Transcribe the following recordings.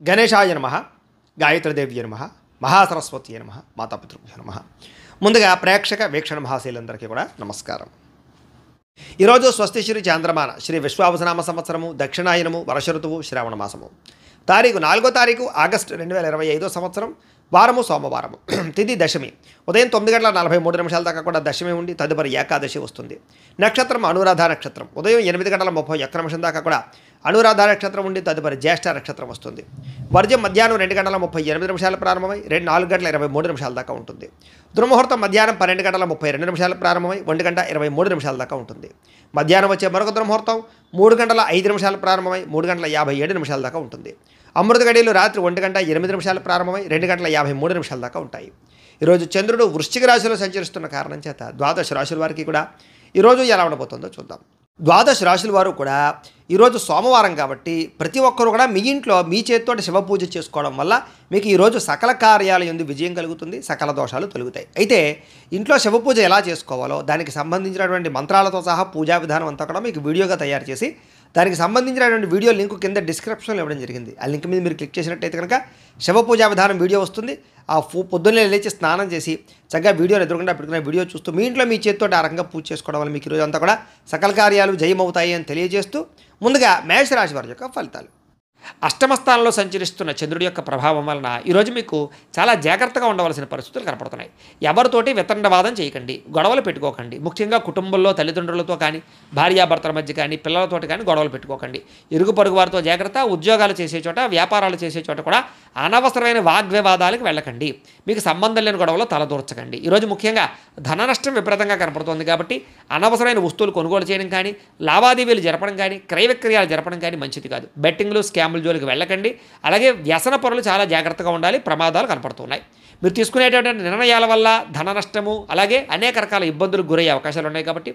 గణేశాయ నమః, గాయత్రీదేవ్య నమః, మహాసరస్వతి నమః, మాతాపితృభ్యో నమః. ముందుగా ప్రేక్షక వీక్షణ మహాశీలందరికీ కూడా నమస్కారం. ఈరోజు స్వస్తి శ్రీ చాంద్రమాన శ్రీ విశ్వావసనామ సంవత్సరము దక్షిణాయనము వర్షఋతువు శ్రావణ మాసము తారీఖు 4వ తారీఖు ఆగస్టు 2025 సంవత్సరం వారము సోమవారము తిథి దశమి ఉదయం 9:43 దాకా కూడా దశమి ఉండి తదుపరి ఏకాదశి వస్తుంది. నక్షత్రం అనురాధ నక్షత్రం ఉదయం 8:31 దాకా కూడా అనురాధ నక్షత్రం ఉండి తదుపరి జ్యేష్ఠ నక్షత్రం వస్తుంది. వర్జం మధ్యాహ్నం 2:38 ప్రారంభమై 4:23 దాకా ఉంటుంది. దుర్ముహూర్తం మధ్యాహ్నం 12:32 ప్రారంభమై 1:23 దాకా ఉంటుంది. మధ్యాహ్నం వచ్చే మరొక దుర్ముహూర్తం 3:05 ప్రారంభమై 3:57 దాకా ఉంటుంది. అమృత గడియలు రాత్రి 1:08 ప్రారంభమై 2:53 దాకా ఉంటాయి. ఈరోజు చంద్రుడు వృశ్చిక రాశిలో సంచరిస్తున్న కారణం చేత ద్వాదశ రాశుల వారికి కూడా ఈరోజు ఎలా ఉండబోతుందో చూద్దాం. ద్వాదశ రాశుల వారు కూడా ఈరోజు సోమవారం కాబట్టి ప్రతి ఒక్కరు కూడా మీ ఇంట్లో మీ చేతితోటి శివ పూజ చేసుకోవడం వల్ల మీకు ఈరోజు సకల కార్యాల యందు విజయం కలుగుతుంది, సకల దోషాలు తొలగుతాయి. అయితే ఇంట్లో శివ పూజ ఎలా చేసుకోవాలో దానికి సంబంధించినటువంటి మంత్రాలతో సహా పూజా విధానం అంతా కూడా మీకు వీడియోగా తయారు చేసి దానికి సంబంధించినటువంటి వీడియో లింక్ కింద డిస్క్రిప్షన్లో ఇవ్వడం జరిగింది. ఆ లింక్ మీద మీరు క్లిక్ చేసినట్టయితే కనుక శివ పూజా విధానం వీడియో వస్తుంది. ఆ పొద్దున్నే లేచి స్నానం చేసి చక్కగా వీడియోని ఎదురుకుండా పెట్టుకున్న వీడియో చూస్తూ మీ ఇంట్లో మీ చేతితో ఆ రకంగా పూజ చేసుకోవడం వల్ల మీకు ఈరోజు అంతా కూడా సకల కార్యాలు జయమవుతాయి అని తెలియజేస్తూ ముందుగా మేషరాశి వారి యొక్క ఫలితాలు. అష్టమ స్థానంలో సంచరిస్తున్న చంద్రుడి యొక్క ప్రభావం వలన ఈరోజు మీకు చాలా జాగ్రత్తగా ఉండవలసిన పరిస్థితులు కనపడుతున్నాయి. ఎవరితోటి వితండవాదం చేయకండి, గొడవలు పెట్టుకోకండి. ముఖ్యంగా కుటుంబంలో తల్లిదండ్రులతో కానీ భార్యాభర్తల మధ్య కానీ పిల్లలతోటి కానీ గొడవలు పెట్టుకోకండి. ఇరుగు పొరుగు వారితో జాగ్రత్త. ఉద్యోగాలు చేసే చోట వ్యాపారాలు చేసే చోట కూడా అనవసరమైన వాగ్వివాదాలకు వెళ్ళకండి. మీకు సంబంధం లేని గొడవలో తలదూర్చకండి. ఈరోజు ముఖ్యంగా ధన నష్టం విపరీతంగా కనపడుతోంది కాబట్టి అనవసరమైన వస్తువులు కొనుగోలు చేయడం కానీ లావాదేవీలు జరపడం కానీ క్రయ విక్రయాలు జరపడం కానీ మంచిది కాదు. బెట్టింగ్లు స్కామ్లు జోలికి వెళ్ళకండి. అలాగే వ్యసన పరులు చాలా జాగ్రత్తగా ఉండాలి. ప్రమాదాలు కనపడుతున్నాయి. మీరు తీసుకునేటటువంటి నిర్ణయాల వల్ల ధన నష్టము అలాగే అనేక రకాల ఇబ్బందులకు గురయ్యే అవకాశాలు ఉన్నాయి కాబట్టి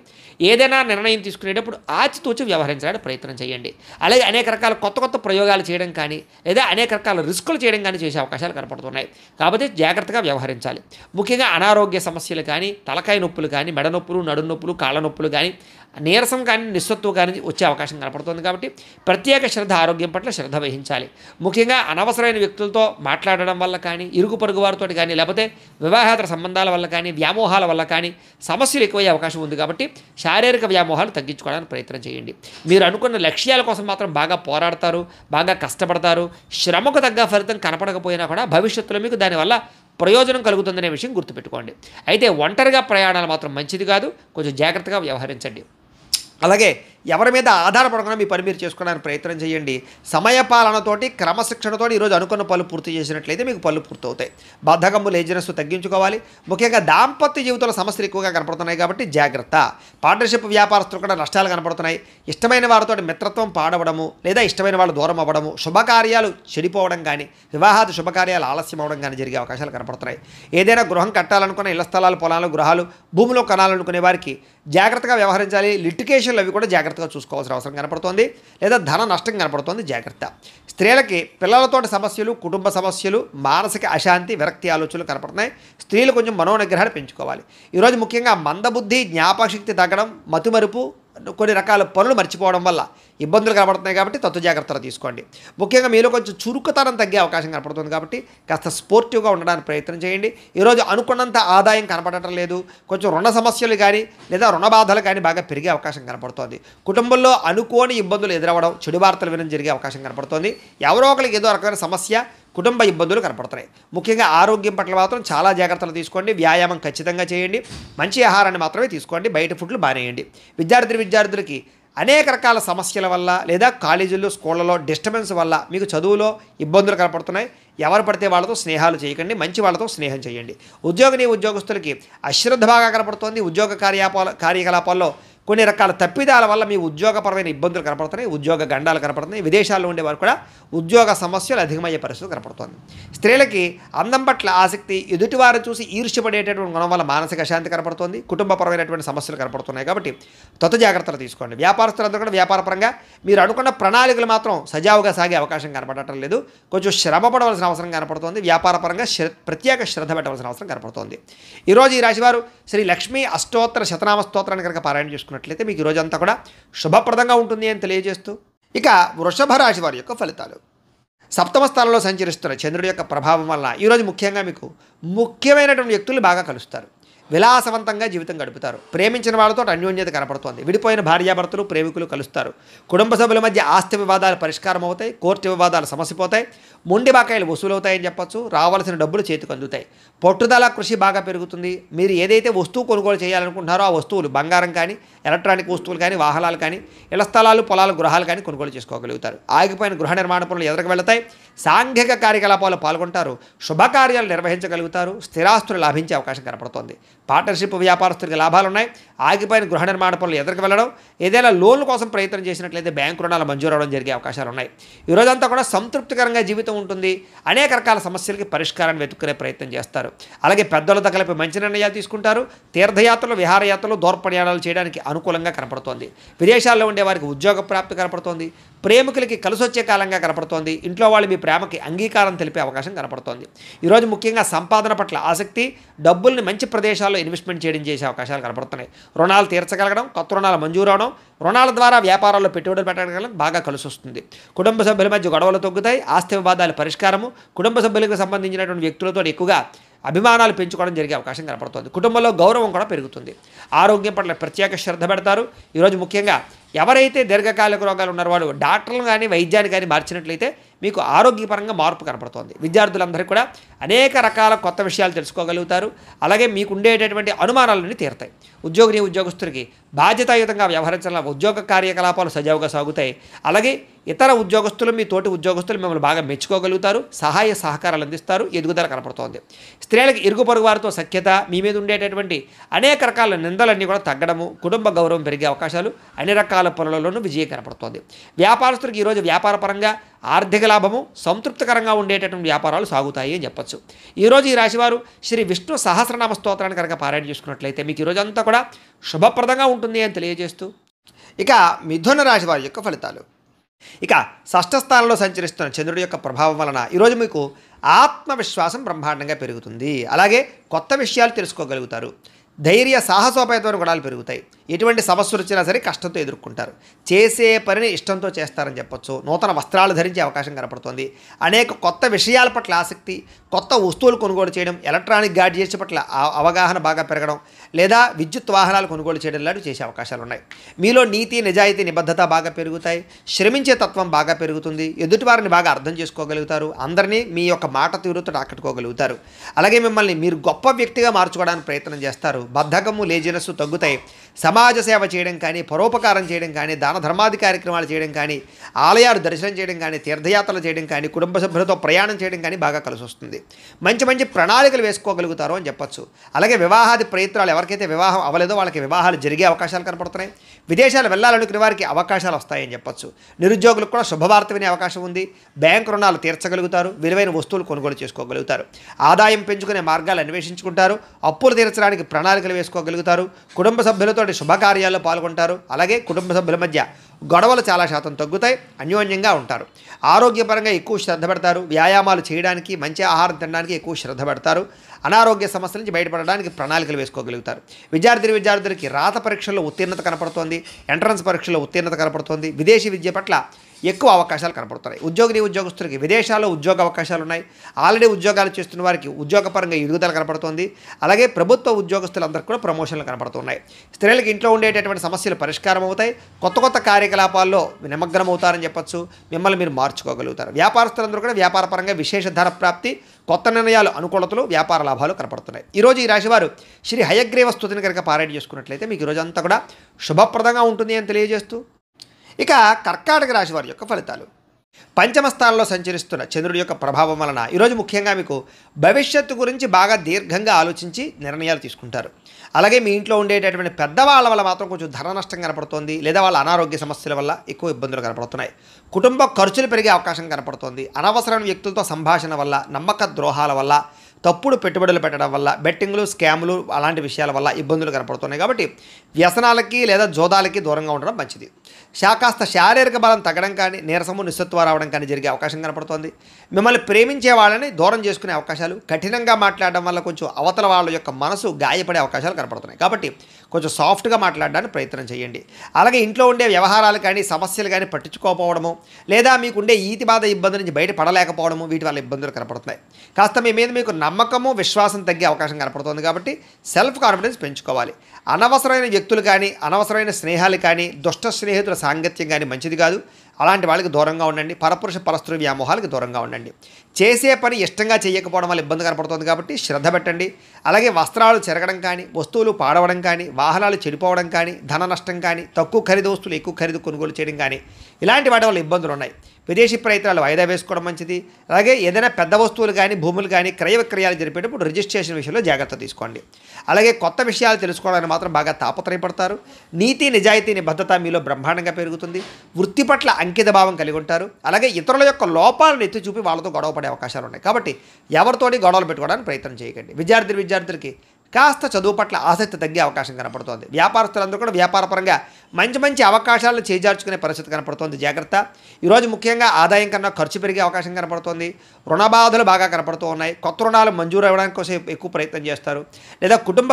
ఏదైనా నిర్ణయం తీసుకునేటప్పుడు ఆచితూచి వ్యవహరించడానికి ప్రయత్నం చేయండి. అలాగే అనేక రకాల కొత్త ప్రయోగాలు చేయడం కానీ లేదా అనేక రకాల రిస్కులు చేయడం కానీ చేసే అవకాశాలు కనపడుతున్నాయి. కాబట్టి జాగ్రత్తగా వ్యవహరించాలి. ముఖ్యంగా అనారోగ్య సమస్యలు కానీ తలకాయ నొప్పులు కానీ మెడ నొప్పులు నడుము నొప్పులు కాళ్ళ నొప్పులు కానీ నీరసం కానీ నిస్సత్వం కానీ వచ్చే అవకాశం కనపడుతుంది. కాబట్టి ప్రత్యేక శ్రద్ధ ఆరోగ్యం పట్ల శ్రద్ధ వహించాలి. ముఖ్యంగా అనవసరమైన వ్యక్తులతో మాట్లాడడం వల్ల కానీ ఇరుగు పొరుగు వారితో కానీ లేకపోతే వివాహేతర సంబంధాల వల్ల కానీ వ్యామోహాల వల్ల కానీ సమస్యలు ఎక్కువయ్యే అవకాశం ఉంది. కాబట్టి శారీరక వ్యామోహాలు తగ్గించుకోవడానికి ప్రయత్నం చేయండి. మీరు అనుకున్న లక్ష్యాల కోసం మాత్రం బాగా పోరాడతారు, బాగా కష్టపడతారు. శ్రమకు తగ్గ ఫలితం కనపడకపోయినా కూడా భవిష్యత్తులో మీకు దానివల్ల ప్రయోజనం కలుగుతుందనే విషయం గుర్తుపెట్టుకోండి. అయితే ఒంటరిగా ప్రయాణాలు మాత్రం మంచిది కాదు. కొంచెం జాగ్రత్తగా వ్యవహరించండి. అలాగే ఎవరి మీద ఆధారపడకుండా మీ పని మీరు చేసుకోవడానికి ప్రయత్నం చేయండి. సమయపాలనతోటి క్రమశిక్షణతోటి ఈరోజు అనుకున్న పనులు పూర్తి చేసినట్లయితే మీకు పనులు పూర్తవుతాయి. బద్ధకము లేజినెస్ తగ్గించుకోవాలి. ముఖ్యంగా దాంపత్య జీవితంలో సమస్యలు ఎక్కువగా కనపడుతున్నాయి కాబట్టి జాగ్రత్త. పార్ట్నర్షిప్ వ్యాపారస్తులు కూడా నష్టాలు కనపడుతున్నాయి. ఇష్టమైన వారితో మిత్రత్వం పాడవడము లేదా ఇష్టమైన వాళ్ళు దూరం అవ్వడము, శుభకార్యాలు చెడిపోవడం కానీ వివాహాది శుభకార్యాలు ఆలస్యం అవ్వడం కానీ జరిగే అవకాశాలు కనపడుతున్నాయి. ఏదైనా గృహం కట్టాలనుకున్న ఇళ్ల స్థలాలు పొలాలు గృహాలు భూమిలో కొనాలనుకునే వారికి జాగ్రత్తగా వ్యవహరించాలి. లిటికేషన్లు అవి కూడా జాగ్రత్తగా చూసుకోవాల్సిన అవసరం కనపడుతోంది. లేదా ధన నష్టం కనపడుతోంది. జాగ్రత్త. స్త్రీలకి పిల్లలతోటి సమస్యలు కుటుంబ సమస్యలు మానసిక అశాంతి విరక్తి ఆలోచనలు కనపడుతున్నాయి. స్త్రీలు కొంచెం మనోనిగ్రహాన్ని పెంచుకోవాలి. ఈరోజు ముఖ్యంగా మందబుద్ధి జ్ఞాపకశక్తి తగ్గడం మతిమరుపు కొన్ని రకాల పనులు మర్చిపోవడం వల్ల ఇబ్బందులు కనపడుతున్నాయి. కాబట్టి తత్వ జాగ్రత్తలు తీసుకోండి. ముఖ్యంగా మీలో కొంచెం చురుకుతనం తగ్గే అవకాశం కనపడుతుంది. కాబట్టి కాస్త స్పోర్టివ్గా ఉండడానికి ప్రయత్నం చేయండి. ఈరోజు అనుకున్నంత ఆదాయం కనపడటం లేదు. కొంచెం రుణ సమస్యలు కానీ లేదా రుణ బాధలు కానీ బాగా పెరిగే అవకాశం కనపడుతోంది. కుటుంబంలో అనుకోని ఇబ్బందులు ఎదురవ్వడం చెడు వార్తలు వినడం జరిగే అవకాశం కనపడుతోంది. ఎవరో ఒకరికి ఏదో రకమైన సమస్య కుటుంబ ఇబ్బందులు కనపడుతున్నాయి. ముఖ్యంగా ఆరోగ్యం పట్ల మాత్రం చాలా జాగ్రత్తలు తీసుకోండి. వ్యాయామం ఖచ్చితంగా చేయండి. మంచి ఆహారాన్ని మాత్రమే తీసుకోండి. బయట ఫుడ్లు మానేయండి. విద్యార్థులకి అనేక రకాల సమస్యల వల్ల లేదా కాలేజీల్లో స్కూళ్ళలో డిస్టర్బెన్స్ వల్ల మీకు చదువులో ఇబ్బందులు కనపడుతున్నాయి. ఎవరు పడితే వాళ్ళతో స్నేహాలు చేయకండి. మంచి వాళ్ళతో స్నేహం చేయండి. ఉద్యోగస్తులకి అశ్రద్ధ బాగా కనపడుతోంది. ఉద్యోగ కార్యకలాపాల్లో కొన్ని రకాల తప్పిదాల వల్ల మీ ఉద్యోగపరమైన ఇబ్బందులు కనపడుతున్నాయి. ఉద్యోగ గండాలు కనపడుతున్నాయి. విదేశాల్లో ఉండేవారు కూడా ఉద్యోగ సమస్యలు అధికమయ్యే పరిస్థితి కనపడుతుంది. స్త్రీలకి అందం పట్ల ఆసక్తి ఎదుటివారు చూసి ఈర్ష్యపడేటటువంటి గుణం వల్ల మానసిక అశాంతి కనపడుతుంది. కుటుంబపరమైనటువంటి సమస్యలు కనపడుతున్నాయి. కాబట్టి తొత్త జాగ్రత్తలు తీసుకోండి. వ్యాపారస్తులందరూ కూడా వ్యాపారపరంగా మీరు అనుకున్న ప్రణాళికలు మాత్రం సజావుగా సాగే అవకాశం కనపడటం లేదు. కొంచెం శ్రమ పడవలసిన అవసరం కనపడుతుంది. వ్యాపారపరంగా ప్రత్యేక శ్రద్ధ పెట్టవలసిన అవసరం కనపడుతుంది. ఈరోజు ఈ రాశివారు శ్రీ లక్ష్మీ అష్టోత్తర శతనామ స్తోత్రాన్ని కనుక పారాయణ చేసుకున్నట్లయితే మీకు ఈ రోజంతా కూడా శుభప్రదంగా ఉంటుంది అని తెలియజేస్తూ ఇక వృషభ రాశి వారి యొక్క ఫలితాలు. సప్తమ స్థానంలో సంచరిస్తున్న చంద్రుడి యొక్క ప్రభావం వల్ల ఈరోజు ముఖ్యంగా మీకు ముఖ్యమైనటువంటి వ్యక్తులు బాగా కలుస్తారు. విలాసవంతంగా జీవితం గడుపుతారు. ప్రేమించిన వాళ్ళతో అన్యోన్యత కనపడుతోంది. విడిపోయిన భార్యాభర్తలు ప్రేమికులు కలుస్తారు. కుటుంబ సభ్యుల మధ్య ఆస్తి వివాదాలు పరిష్కారం అవుతాయి. కోర్టు వివాదాలు సమసిపోతాయి. మొండి బాకాయలు వసూలవుతాయని చెప్పొచ్చు. రావాల్సిన డబ్బులు చేతికి అందుతాయి. పట్టుదల కృషి బాగా పెరుగుతుంది. మీరు ఏదైతే వస్తువు కొనుగోలు చేయాలనుకుంటున్నారో ఆ వస్తువులు బంగారం కానీ, ఎలక్ట్రానిక్ వస్తువులు కానీ, వాహనాలు కానీ, ఇళ్ల స్థలాలు, పొలాలు, గృహాలు కానీ కొనుగోలు చేసుకోగలుగుతారు. ఆగిపోయిన గృహ నిర్మాణ పనులు ఎదురుకు వెళతాయి. సాంఘిక కార్యకలాపాలు పాల్గొంటారు. శుభకార్యాలు నిర్వహించగలుగుతారు. స్థిరాస్తులు లాభించే అవకాశం కనపడుతోంది. పార్ట్నర్షిప్ వ్యాపారస్తులకు లాభాలు ఉన్నాయి. ఆగిపోయిన గృహ నిర్మాణ పనులు ఎదురుకు వెళ్ళడం, ఏదైనా లోన్ల కోసం ప్రయత్నం చేసినట్లయితే బ్యాంకు రుణాలు మంజూరు అవడం జరిగే అవకాశాలు ఉన్నాయి. ఈ రోజంతా కూడా సంతృప్తికరంగా జీవితం ఉంటుంది. అనేక రకాల సమస్యలకి పరిష్కారాన్ని వెతుక్కునే ప్రయత్నం చేస్తారు. అలాగే పెద్దలతో కలిపి మంచి నిర్ణయాలు తీసుకుంటారు. తీర్థయాత్రలు, విహారయాత్రలు, దూర ప్రయాణాలు చేయడానికి అనుకూలంగా కనపడుతోంది. విదేశాల్లో ఉండే వారికి ఉద్యోగ ప్రాప్తి కనపడుతోంది. ప్రేమికులకి కలిసొచ్చే కాలంగా కనపడుతోంది. ఇంట్లో వాళ్ళు మీ ప్రేమకి అంగీకారం తెలిపే అవకాశం కనపడుతోంది. ఈరోజు ముఖ్యంగా సంపాదన పట్ల ఆసక్తి, డబ్బుల్ని మంచి ప్రదేశాల్లో ఇన్వెస్ట్మెంట్ చేయడం చేసే అవకాశాలు కనపడుతున్నాయి. రుణాలు తీర్చగలగడం, కొత్త రుణాలు మంజూరు అవడం, రుణాల ద్వారా వ్యాపారాల్లో పెట్టుబడులు పెట్టగలగడం బాగా కలిసి వస్తుంది. కుటుంబ సభ్యుల మధ్య గొడవలు తగ్గుతాయి. ఆస్తి వివాదాల పరిష్కారము, కుటుంబ సభ్యులకు సంబంధించినటువంటి వ్యక్తులతో ఎక్కువగా అభిమానాలు పెంచుకోవడం జరిగే అవకాశం కనపడుతుంది. కుటుంబంలో గౌరవం కూడా పెరుగుతుంది. ఆరోగ్యం పట్ల ప్రత్యేక శ్రద్ధ పెడతారు. ఈరోజు ముఖ్యంగా ఎవరైతే దీర్ఘకాలిక రోగాలు ఉన్నారో వాళ్ళు డాక్టర్లు కానీ వైద్యాన్ని కానీ మార్చినట్లయితే మీకు ఆరోగ్యపరంగా మార్పు కనపడుతుంది. విద్యార్థులందరికీ కూడా అనేక రకాల కొత్త విషయాలు తెలుసుకోగలుగుతారు. అలాగే మీకు ఉండేటటువంటి అనుమానాలన్నీ తీరుతాయి. ఉద్యోగస్తులకి బాధ్యతాయుతంగా వ్యవహరించాల ఉద్యోగ కార్యకలాపాలు సజావుగా సాగుతాయి. అలాగే ఇతర ఉద్యోగస్తులు, మీ తోటి ఉద్యోగస్తులు మిమ్మల్ని బాగా మెచ్చుకోగలుగుతారు. సహాయ సహకారాలు అందిస్తారు. ఎదుగుదల కనపడుతోంది. స్త్రీలకు ఇరుగు పొరుగు వారితో సఖ్యత, మీ మీద ఉండేటటువంటి అనేక రకాల నిందలన్నీ కూడా తగ్గడము, కుటుంబ గౌరవం పెరిగే అవకాశాలు, అన్ని రకాల పనులలోనూ విజయం కనపడుతోంది. వ్యాపారస్తులకు ఈరోజు వ్యాపారపరంగా ఆర్థిక లాభము, సంతృప్తికరంగా ఉండేటటువంటి వ్యాపారాలు సాగుతాయి అని చెప్పచ్చు. ఈరోజు ఈ రాశివారు శ్రీ విష్ణు సహస్రనామ స్తోత్రాన్ని కనుక పారాయణ చేసుకున్నట్లయితే మీకు ఈరోజు అంతా కూడా శుభప్రదంగా ఉంటుంది అని తెలియజేస్తూ, ఇక మిథున రాశి వారి యొక్క ఫలితాలు. ఇక షష్ఠ స్థానంలో సంచరిస్తున్న చంద్రుడి యొక్క ప్రభావం వలన ఈరోజు మీకు ఆత్మవిశ్వాసం బ్రహ్మాండంగా పెరుగుతుంది. అలాగే కొత్త విషయాలు తెలుసుకోగలుగుతారు. ధైర్య సాహసోపేతమైన గుణాలు పెరుగుతాయి. ఎటువంటి సమస్యలు వచ్చినా సరే కష్టంతో ఎదుర్కొంటారు. చేసే పనిని ఇష్టంతో చేస్తారని చెప్పొచ్చు. నూతన వస్త్రాలు ధరించే అవకాశం కనపడుతుంది. అనేక కొత్త విషయాల పట్ల ఆసక్తి, కొత్త వస్తువులు కొనుగోలు చేయడం, ఎలక్ట్రానిక్ గాడ్జెట్స్ పట్ల అవగాహన బాగా పెరగడం, లేదా విద్యుత్ వాహనాలు కొనుగోలు చేయడం లాంటివి చేసే అవకాశాలు ఉన్నాయి. మీలో నీతి, నిజాయితీ, నిబద్ధత బాగా పెరుగుతాయి. శ్రమించే తత్వం బాగా పెరుగుతుంది. ఎదుటివారిని బాగా అర్థం చేసుకోగలుగుతారు. అందరినీ మీ యొక్క మాట తీరుతో ఆకట్టుకోగలుగుతారు. అలాగే మిమ్మల్ని మీరు గొప్ప వ్యక్తిగా మార్చుకోవడానికి ప్రయత్నం చేస్తారు. బద్ధకము, లేజినెస్ తగ్గుతాయి. సమాజ సేవ చేయడం కానీ, పరోపకారం చేయడం కానీ, దాన ధర్మాది కార్యక్రమాలు చేయడం కానీ, ఆలయాలు దర్శనం చేయడం కానీ, తీర్థయాత్రలు చేయడం కానీ, కుటుంబ సభ్యులతో ప్రయాణం చేయడం కానీ బాగా కలిసి వస్తుంది. మంచి మంచి ప్రణాళికలు వేసుకోగలుగుతారు అని చెప్పచ్చు. అలాగే వివాహాది ప్రయత్నాలు, ఎవరికైతే వివాహం అవ్వలేదో వాళ్ళకి వివాహాలు జరిగే అవకాశాలు కనపడుతున్నాయి. విదేశాలు వెళ్ళాలనుకునే వారికి అవకాశాలు వస్తాయని చెప్పచ్చు. నిరుద్యోగులకు కూడా శుభవార్త వినే అవకాశం ఉంది. బ్యాంకు రుణాలు తీర్చగలుగుతారు. విలువైన వస్తువులు కొనుగోలు చేసుకోగలుగుతారు. ఆదాయం పెంచుకునే మార్గాలు అన్వేషించుకుంటారు. అప్పులు తీర్చడానికి ప్రణాళికలు వేసుకోగలుగుతారు. కుటుంబ సభ్యులతో శుభకార్యాల్లో పాల్గొంటారు. అలాగే కుటుంబ సభ్యుల మధ్య గొడవలు చాలా శాతం తగ్గుతాయి. అన్యోన్యంగా ఉంటారు. ఆరోగ్యపరంగా ఎక్కువ శ్రద్ధ పెడతారు. వ్యాయామాలు చేయడానికి, మంచి ఆహారం తినడానికి ఎక్కువ శ్రద్ధ పెడతారు. అనారోగ్య సమస్యల నుంచి బయటపడడానికి ప్రణాళికలు వేసుకోగలుగుతారు. విద్యార్థులకి రాత పరీక్షల్లో ఉత్తీర్ణత కనపడుతోంది. ఎంట్రన్స్ పరీక్షల్లో ఉత్తీర్ణత కనపడుతోంది. విదేశీ విద్య పట్ల ఎక్కువ అవకాశాలు కనపడుతున్నాయి. ఉద్యోగస్తులకి విదేశాల్లో ఉద్యోగ అవకాశాలు ఉన్నాయి. ఆల్రెడీ ఉద్యోగాలు చేస్తున్న వారికి ఉద్యోగపరంగా ఎదుగుదల కనపడుతోంది. అలాగే ప్రభుత్వ ఉద్యోగస్తులందరికీ కూడా ప్రమోషన్లు కనపడుతున్నాయి. స్త్రీలకు ఇంట్లో ఉండేటటువంటి సమస్యలు పరిష్కారం అవుతాయి. కొత్త కార్యకలాపాల్లో నిమగ్నం అవుతారని చెప్పచ్చు. మిమ్మల్ని మీరు మార్చుకోగలుగుతారు. వ్యాపారస్తులందరూ కూడా వ్యాపారపరంగా విశేష ధన ప్రాప్తి, కొత్త నిర్ణయాలు, అనుకూలతలు, వ్యాపార లాభాలు కనపడుతున్నాయి. ఈరోజు ఈ రాశివారు శ్రీ హయగ్రీవ స్తుతిని కనుక పారాయణ చేసుకున్నట్లయితే మీకు ఈరోజు అంతా కూడా శుభప్రదంగా ఉంటుంది అని తెలియజేస్తూ, ఇక కర్కాటక రాశి వారి యొక్క ఫలితాలు. పంచమ స్థానంలో సంచరిస్తున్న చంద్రుడి యొక్క ప్రభావం వలన ఈరోజు ముఖ్యంగా మీకు భవిష్యత్తు గురించి బాగా దీర్ఘంగా ఆలోచించి నిర్ణయాలు తీసుకుంటారు. అలాగే మీ ఇంట్లో ఉండేటటువంటి పెద్దవాళ్ళ వల్ల మాత్రం కొంచెం ధన నష్టం కనపడుతోంది. లేదా వాళ్ళ అనారోగ్య సమస్యల వల్ల ఎక్కువ ఇబ్బందులు కనపడుతున్నాయి. కుటుంబ ఖర్చులు పెరిగే అవకాశం కనపడుతోంది. అనవసరమైన వ్యక్తులతో సంభాషణ వల్ల, నమ్మక ద్రోహాల వల్ల, తప్పుడు పెట్టుబడులు పెట్టడం వల్ల, బెట్టింగ్లు, స్కాములు అలాంటి విషయాల వల్ల ఇబ్బందులు కనపడుతున్నాయి. కాబట్టి వ్యసనాలకి లేదా జోదాలకి దూరంగా ఉండడం మంచిది. కాస్త శారీరక బలం తగ్గడం కానీ, నీరసము, నిస్సత్వ రావడం కానీ జరిగే అవకాశం కనపడుతోంది. మిమ్మల్ని ప్రేమించే వాళ్ళని దూరం చేసుకునే అవకాశాలు, కఠినంగా మాట్లాడడం వల్ల కొంచెం అవతల వాళ్ళ యొక్క మనసు గాయపడే అవకాశాలు కనపడుతున్నాయి. కాబట్టి కొంచెం సాఫ్ట్గా మాట్లాడడానికి ప్రయత్నం చేయండి. అలాగే ఇంట్లో ఉండే వ్యవహారాలు కానీ సమస్యలు కానీ పట్టించుకోకపోవడము, లేదా మీకు ఉండే ఈతి బాధ ఇబ్బంది నుంచి బయటపడలేకపోవడము, వీటి వల్ల ఇబ్బందులు కనపడుతున్నాయి. కాస్త మీ మీద మీకు నమ్మకము విశ్వాసం తగ్గే అవకాశం కనపడుతుంది. కాబట్టి సెల్ఫ్ కాన్ఫిడెన్స్ పెంచుకోవాలి. అనవసరమైన వ్యక్తులు కానీ అనవసరమైన స్నేహాలు కానీ దుష్ట స్నేహితుల సాంగత్యం కానీ మంచిది కాదు. అలాంటి వాళ్ళకి దూరంగా ఉండండి. పరపురుష పరస్త్రీ వ్యామోహాలకు దూరంగా ఉండండి. చేసే పని ఇష్టంగా చేయకపోవడం వల్ల ఇబ్బంది కనపడుతుంది. కాబట్టి శ్రద్ధ పెట్టండి. అలాగే వస్త్రాలు చెరగడం కానీ, వస్తువులు పాడవడం కానీ, వాహనాలు చెడిపోవడం కానీ, ధన నష్టం కానీ, తక్కువ ఖరీదు వస్తువులు ఎక్కువ ఖరీదు కొనుగోలు చేయడం కానీ, ఇలాంటి వాటి వల్ల ఇబ్బందులు ఉన్నాయి. విదేశీ ప్రయత్నాలు వాయిదా వేసుకోవడం మంచిది. అలాగే ఏదైనా పెద్ద వస్తువులు కానీ భూములు కానీ క్రయ విక్రయాలు జరిపేటప్పుడు రిజిస్ట్రేషన్ విషయంలో జాగ్రత్త తీసుకోండి. అలాగే కొత్త విషయాలు తెలుసుకోవడానికి మాత్రం బాగా తాపత్రయపడతారు. నీతి నిజాయితీ నిబద్ధత మీలో బ్రహ్మాండంగా పెరుగుతుంది. వృత్తి పట్ల అంకిత భావం కలిగి ఉంటారు. అలాగే ఇతరుల యొక్క లోపాలను ఎత్తి చూపి వాళ్ళతో గొడవ పడే అవకాశాలు ఉన్నాయి. కాబట్టి ఎవరితోటి గొడవలు పెట్టుకోవడానికి ప్రయత్నం చేయకండి. విద్యార్థులకి కాస్త చదువు పట్ల ఆసక్తి తగ్గే అవకాశం కనపడుతోంది. వ్యాపారస్తులందరూ కూడా వ్యాపారపరంగా మంచి అవకాశాలను చేజార్చుకునే పరిస్థితి కనపడుతోంది. జాగ్రత్త. ఈరోజు ముఖ్యంగా ఆదాయం కన్నా ఖర్చు పెరిగే అవకాశం కనపడుతోంది. రుణ బాధలు బాగా కనపడుతూ ఉన్నాయి. కొత్త రుణాలు మంజూరు అవ్వడానికి కోసం ఎక్కువ ప్రయత్నం చేస్తారు. లేదా కుటుంబ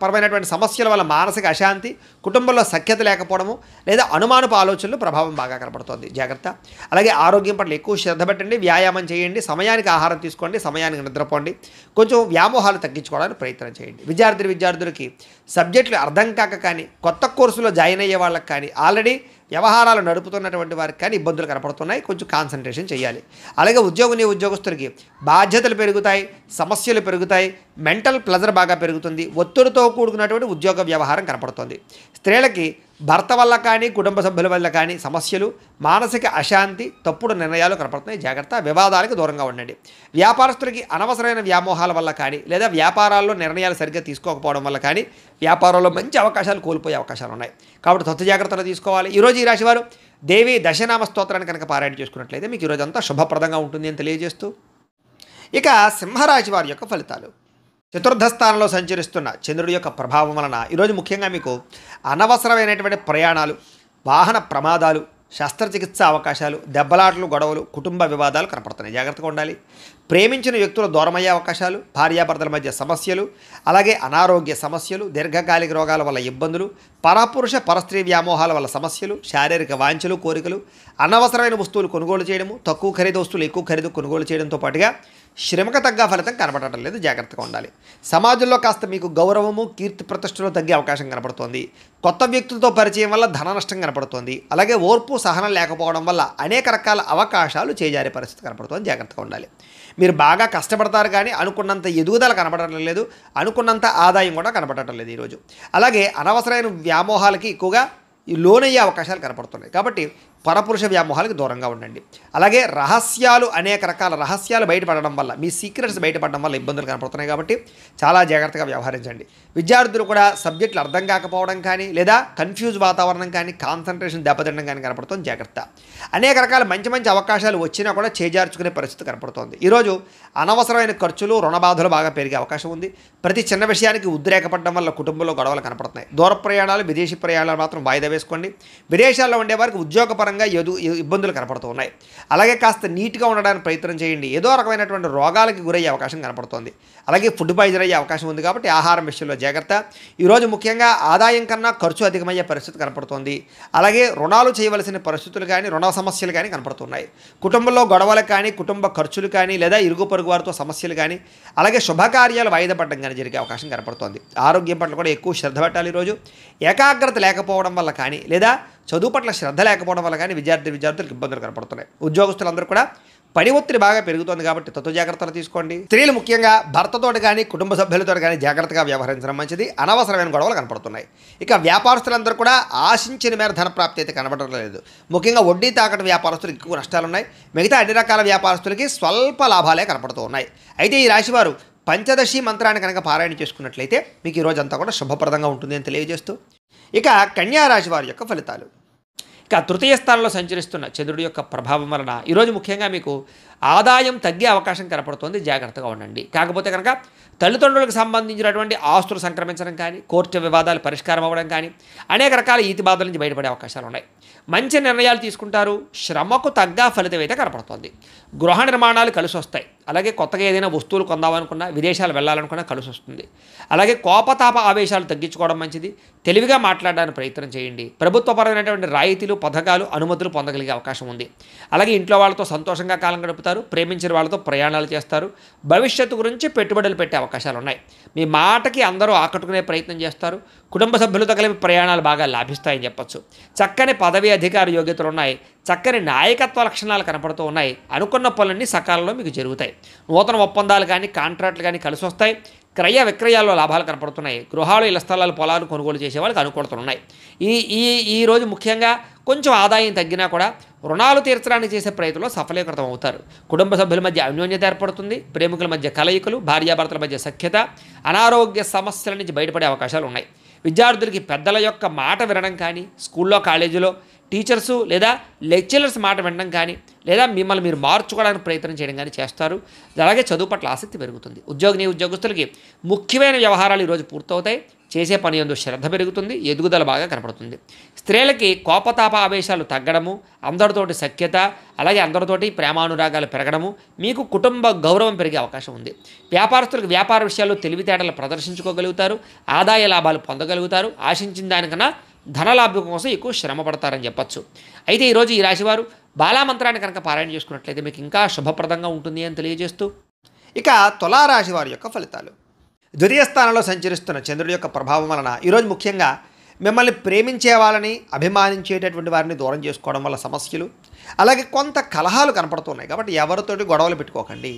పరమైనటువంటి సమస్యల వల్ల మానసిక అశాంతి, కుటుంబంలో సఖ్యత లేకపోవడము, లేదా అనుమానపు ఆలోచనలు ప్రభావం బాగా కనపడుతోంది. జాగ్రత్త. అలాగే ఆరోగ్యం పట్ల ఎక్కువ శ్రద్ధ పెట్టండి. వ్యాయామం చేయండి. సమయానికి ఆహారం తీసుకోండి. సమయానికి నిద్రపోండి. కొంచెం వ్యామోహాలు తగ్గించుకోవడానికి ప్రయత్నం చేయండి. విద్యార్థులకి సబ్జెక్టులు అర్థం కాక కానీ, కొత్త కోర్సులో జాయిన్ అయ్యే వాళ్ళకి కానీ, ఆల్రెడీ వ్యవహారాలు నడుపుతున్నటువంటి వారికి కానీ ఇబ్బందులు కనపడుతున్నాయి. కొంచెం కాన్సన్ట్రేషన్ చేయాలి. అలాగే ఉద్యోగస్తులకి బాధ్యతలు పెరుగుతాయి, సమస్యలు పెరుగుతాయి, మెంటల్ ప్లెజర్ బాగా పెరుగుతుంది, ఒత్తిడితో కూడుకున్నటువంటి ఉద్యోగ వ్యవహారం కనపడుతుంది. స్త్రీలకి భర్త వల్ల కానీ కుటుంబ సభ్యుల వల్ల కానీ సమస్యలు, మానసిక అశాంతి, తప్పుడు నిర్ణయాలు కనపడుతున్నాయి. జాగ్రత్త. వివాదాలకు దూరంగా ఉండండి. వ్యాపారస్తులకి అనవసరమైన వ్యామోహాల వల్ల కానీ, లేదా వ్యాపారాల్లో నిర్ణయాలు సరిగ్గా తీసుకోకపోవడం వల్ల కానీ వ్యాపారంలో మంచి అవకాశాలు కోల్పోయే అవకాశాలు ఉన్నాయి. కాబట్టి తొత్తు జాగ్రత్తలు తీసుకోవాలి. ఈరోజు ఈ రాశివారు దేవి దశనామ స్తోత్రాన్ని కనుక పారాయణ చేసుకున్నట్లయితే మీకు ఈరోజు అంతా శుభప్రదంగా ఉంటుంది అని తెలియజేస్తూ, ఇక సింహరాశి వారి యొక్క ఫలితాలు. చతుర్థ స్థానంలో సంచరిస్తున్న చంద్రుడి యొక్క ప్రభావం వలన ఈరోజు ముఖ్యంగా మీకు అనవసరమైనటువంటి ప్రయాణాలు, వాహన ప్రమాదాలు, శస్త్రచికిత్స అవకాశాలు, దెబ్బలాటలు, గొడవలు, కుటుంబ వివాదాలు కనపడుతున్నాయి. జాగ్రత్తగా ఉండాలి. ప్రేమించిన వ్యక్తులు దూరమయ్యే అవకాశాలు, భార్యాభర్తల మధ్య సమస్యలు, అలాగే అనారోగ్య సమస్యలు, దీర్ఘకాలిక రోగాల వల్ల ఇబ్బందులు, పరపురుష పరస్త్రీ వ్యామోహాల వల్ల సమస్యలు, శారీరక వాంఛలు, కోరికలు, అనవసరమైన వస్తువులు కొనుగోలు చేయడము, తక్కువ ఖరీదు వస్తువులు ఎక్కువ ఖరీదు కొనుగోలు చేయడంతో పాటుగా శ్రమకు తగ్గ ఫలితం కనపడటం లేదు. జాగ్రత్తగా ఉండాలి. సమాజంలో కాస్త మీకు గౌరవము, కీర్తి ప్రతిష్టలు తగ్గే అవకాశం కనపడుతోంది. కొత్త వ్యక్తులతో పరిచయం వల్ల ధన నష్టం కనపడుతోంది. అలాగే ఓర్పు సహనం లేకపోవడం వల్ల అనేక రకాల అవకాశాలు చేజారే పరిస్థితి కనపడుతోంది. జాగ్రత్తగా ఉండాలి. మీరు బాగా కష్టపడతారు కానీ అనుకున్నంత ఎదుగుదల కనపడటం లేదు, అనుకున్నంత ఆదాయం కూడా కనపడటం లేదు ఈరోజు. అలాగే అనవసరమైన వ్యామోహాలకి ఎక్కువగా లోనయ్యే అవకాశాలు కనపడుతున్నాయి. కాబట్టి పరపురుష వ్యామోహాలకు దూరంగా ఉండండి. అలాగే అనేక రకాల రహస్యాలు బయటపడడం వల్ల, మీ సీక్రెట్స్ బయటపడడం వల్ల ఇబ్బందులు కనపడుతున్నాయి. కాబట్టి చాలా జాగ్రత్తగా వ్యవహరించండి. విద్యార్థులు కూడా సబ్జెక్టులు అర్థం కాకపోవడం కానీ, లేదా కన్ఫ్యూజ్ వాతావరణం కానీ, కాన్సన్ట్రేషన్ దెబ్బతినడం కానీ కనపడుతుంది. జాగ్రత్త. అనేక రకాల మంచి అవకాశాలు వచ్చినా కూడా చేజార్చుకునే పరిస్థితి కనపడుతోంది. ఈరోజు అనవసరమైన ఖర్చులు, రుణబాధలు బాగా పెరిగే అవకాశం ఉంది. ప్రతి చిన్న విషయానికి ఉద్రేకపడడం వల్ల కుటుంబంలో గొడవలు కనపడుతున్నాయి. దూర ప్రయాణాలు, విదేశీ ప్రయాణాలు మాత్రం వాయిదా వేసుకోండి. విదేశాల్లో ఉండే వారికి ఉద్యోగపరంగా ఇబ్బందులు కనపడుతూ ఉన్నాయి. అలాగే కాస్త నీట్గా ఉండడానికి ప్రయత్నం చేయండి. ఏదో రకమైనటువంటి రోగాలకి గురయ్యే అవకాశం కనపడుతోంది. అలాగే ఫుడ్ పాయిజన్ అయ్యే అవకాశం ఉంది. కాబట్టి ఆహారం విషయంలో జాగ్రత్త. ఈరోజు ముఖ్యంగా ఆదాయం కన్నా ఖర్చు అధికమయ్యే పరిస్థితి కనపడుతోంది. అలాగే రుణాలు చేయవలసిన పరిస్థితులు కానీ, రుణ సమస్యలు కానీ కనపడుతున్నాయి. కుటుంబంలో గొడవలు కానీ, కుటుంబ ఖర్చులు కానీ, లేదా ఇరుగు పొరుగు వారితో సమస్యలు కానీ, అలాగే శుభకార్యాలు వాయిదా పడడం కానీ జరిగే అవకాశం కనపడుతోంది. ఆరోగ్యం పట్ల కూడా ఎక్కువ శ్రద్ధ పెట్టాలి. ఈరోజు ఏకాగ్రత లేకపోవడం వల్ల కానీ, లేదా చదువు పట్ల శ్రద్ధ లేకపోవడం వల్ల కానీ విద్యార్థులకు ఇబ్బందులు కనపడుతున్నాయి. ఉద్యోగస్తులందరూ కూడా పని ఒత్తిడి బాగా పెరుగుతోంది. కాబట్టి తత్వ జాగ్రత్తలు తీసుకోండి. స్త్రీలు ముఖ్యంగా భర్తతోటి కానీ, కుటుంబ సభ్యులతో కానీ జాగ్రత్తగా వ్యవహరించడం మంచిది. అనవసరమైన గొడవలు కనపడుతున్నాయి. ఇక వ్యాపారస్తులందరూ కూడా ఆశించిన మేర ధన ప్రాప్తి అయితే కనపడడం లేదు. ముఖ్యంగా వడ్డీ తాకట్టు వ్యాపారస్తులకు ఎక్కువ నష్టాలు ఉన్నాయి. మిగతా అన్ని రకాల వ్యాపారస్తులకి స్వల్ప లాభాలే కనపడుతూ ఉన్నాయి. అయితే ఈ రాశివారు పంచదశి మంత్రాన్ని కనుక పారాయణ చేసుకున్నట్లయితే మీకు ఈ రోజంతా కూడా శుభప్రదంగా ఉంటుంది అని తెలియజేస్తూ, ఇక కన్యా రాశి వారి యొక్క ఫలితాలు. ఇక తృతీయ స్థానంలో సంచరిస్తున్న చంద్రుడి యొక్క ప్రభావం వలన ఈరోజు ముఖ్యంగా మీకు ఆదాయం తగ్గే అవకాశం కనపడుతుంది. జాగ్రత్తగా ఉండండి. కాకపోతే కనుక తల్లిదండ్రులకు సంబంధించినటువంటి ఆస్తులు సంక్రమించడం కానీ, కోర్టు వివాదాలు పరిష్కారం అవ్వడం కానీ, అనేక రకాల ఈతి బాధల నుంచి బయటపడే అవకాశాలు ఉన్నాయి. మంచి నిర్ణయాలు తీసుకుంటారు. శ్రమకు తగ్గ ఫలితం అయితే కనపడుతుంది. గృహ నిర్మాణాలు కలిసి వస్తాయి. అలాగే కొత్తగా ఏదైనా వస్తువులు కొందామనుకున్నా, విదేశాలు వెళ్ళాలనుకున్నా కలిసి వస్తుంది. అలాగే కోపతాప ఆవేశాలు తగ్గించుకోవడం మంచిది. తెలివిగా మాట్లాడడానికి ప్రయత్నం చేయండి. ప్రభుత్వపరమైనటువంటి రాయితీలు, పథకాలు, అనుమతులు పొందగలిగే అవకాశం ఉంది. అలాగే ఇంట్లో వాళ్ళతో సంతోషంగా కాలం గడుపుతారు. ప్రేమించిన వాళ్ళతో ప్రయాణాలు చేస్తారు. భవిష్యత్తు గురించి పెట్టుబడులు పెట్టే అవకాశాలు ఉన్నాయి. మీ మాటకి అందరూ ఆకట్టుకునే ప్రయత్నం చేస్తారు. కుటుంబ సభ్యులతో కలిపి ప్రయాణాలు బాగా లాభిస్తాయని చెప్పొచ్చు. చక్కని పదవి అధికార యోగ్యతలు ఉన్నాయి. చక్కని నాయకత్వ లక్షణాలు కనపడుతూ ఉన్నాయి. అనుకున్న పనులన్నీ సకాలంలో మీకు జరుగుతాయి. నూతన ఒప్పందాలు కానీ, కాంట్రాక్టులు కానీ కలిసి వస్తాయి. క్రయ విక్రయాల్లో లాభాలు కనపడుతున్నాయి. గృహాలు, ఇళ్ల స్థలాలు, పొలాలు కొనుగోలు చేసే వాళ్ళకి అనుకూలతలు ఉన్నాయి. ఈ రోజు ముఖ్యంగా కొంచెం ఆదాయం తగ్గినా కూడా రుణాలు తీర్చడానికి చేసే ప్రయత్నంలో సఫలీకృతం అవుతారు. కుటుంబ సభ్యుల మధ్య అన్యోన్యత ఏర్పడుతుంది. ప్రేమికుల మధ్య కలయికలు, భార్యాభర్తల మధ్య సఖ్యత, అనారోగ్య సమస్యల నుంచి బయటపడే అవకాశాలు ఉన్నాయి. విద్యార్థులకి పెద్దల యొక్క మాట వినడం కానీ, స్కూల్లో, కాలేజీలో టీచర్సు లేదా లెక్చరర్స్ మాట వినడం కానీ, లేదా మిమ్మల్ని మీరు మార్చుకోవడానికి ప్రయత్నం చేయడం కానీ చేస్తారు. అలాగే చదువు పట్ల ఆసక్తి పెరుగుతుంది. ఉద్యోగస్తులకి ముఖ్యమైన వ్యవహారాలు ఈరోజు పూర్తవుతాయి. చేసే పని యందు శ్రద్ధ పెరుగుతుంది. ఎదుగుదల బాగా కనపడుతుంది. స్త్రీలకి కోపతాప ఆవేశాలు తగ్గడము, అందరితోటి సఖ్యత, అలాగే అందరితోటి ప్రేమానురాగాలు పెరగడము, మీకు కుటుంబ గౌరవం పెరిగే అవకాశం ఉంది. వ్యాపారస్తులకు వ్యాపార విషయాల్లో తెలివితేటలు ప్రదర్శించుకోగలుగుతారు. ఆదాయ లాభాలు పొందగలుగుతారు. ఆశించిన దానికన్నా ధనలాభం కోసం ఎక్కువ శ్రమ పడతారని చెప్పచ్చు. అయితే ఈరోజు ఈ రాశివారు బాలామంత్రాన్ని కనుక పారాయణ చేసుకున్నట్లయితే మీకు ఇంకా శుభప్రదంగా ఉంటుంది అని తెలియజేస్తూ, ఇక తులారాశి వారి యొక్క ఫలితాలు. ద్వితీయ స్థానంలో సంచరిస్తున్న చంద్రుడి యొక్క ప్రభావం వలన ఈరోజు ముఖ్యంగా మిమ్మల్ని ప్రేమించే వాళ్ళని, అభిమానించేటటువంటి వారిని దూరం చేసుకోవడం వల్ల సమస్యలు, అలాగే కొంత కలహాలు కనపడుతున్నాయి. కాబట్టి ఎవరితోటి గొడవలు పెట్టుకోకండి.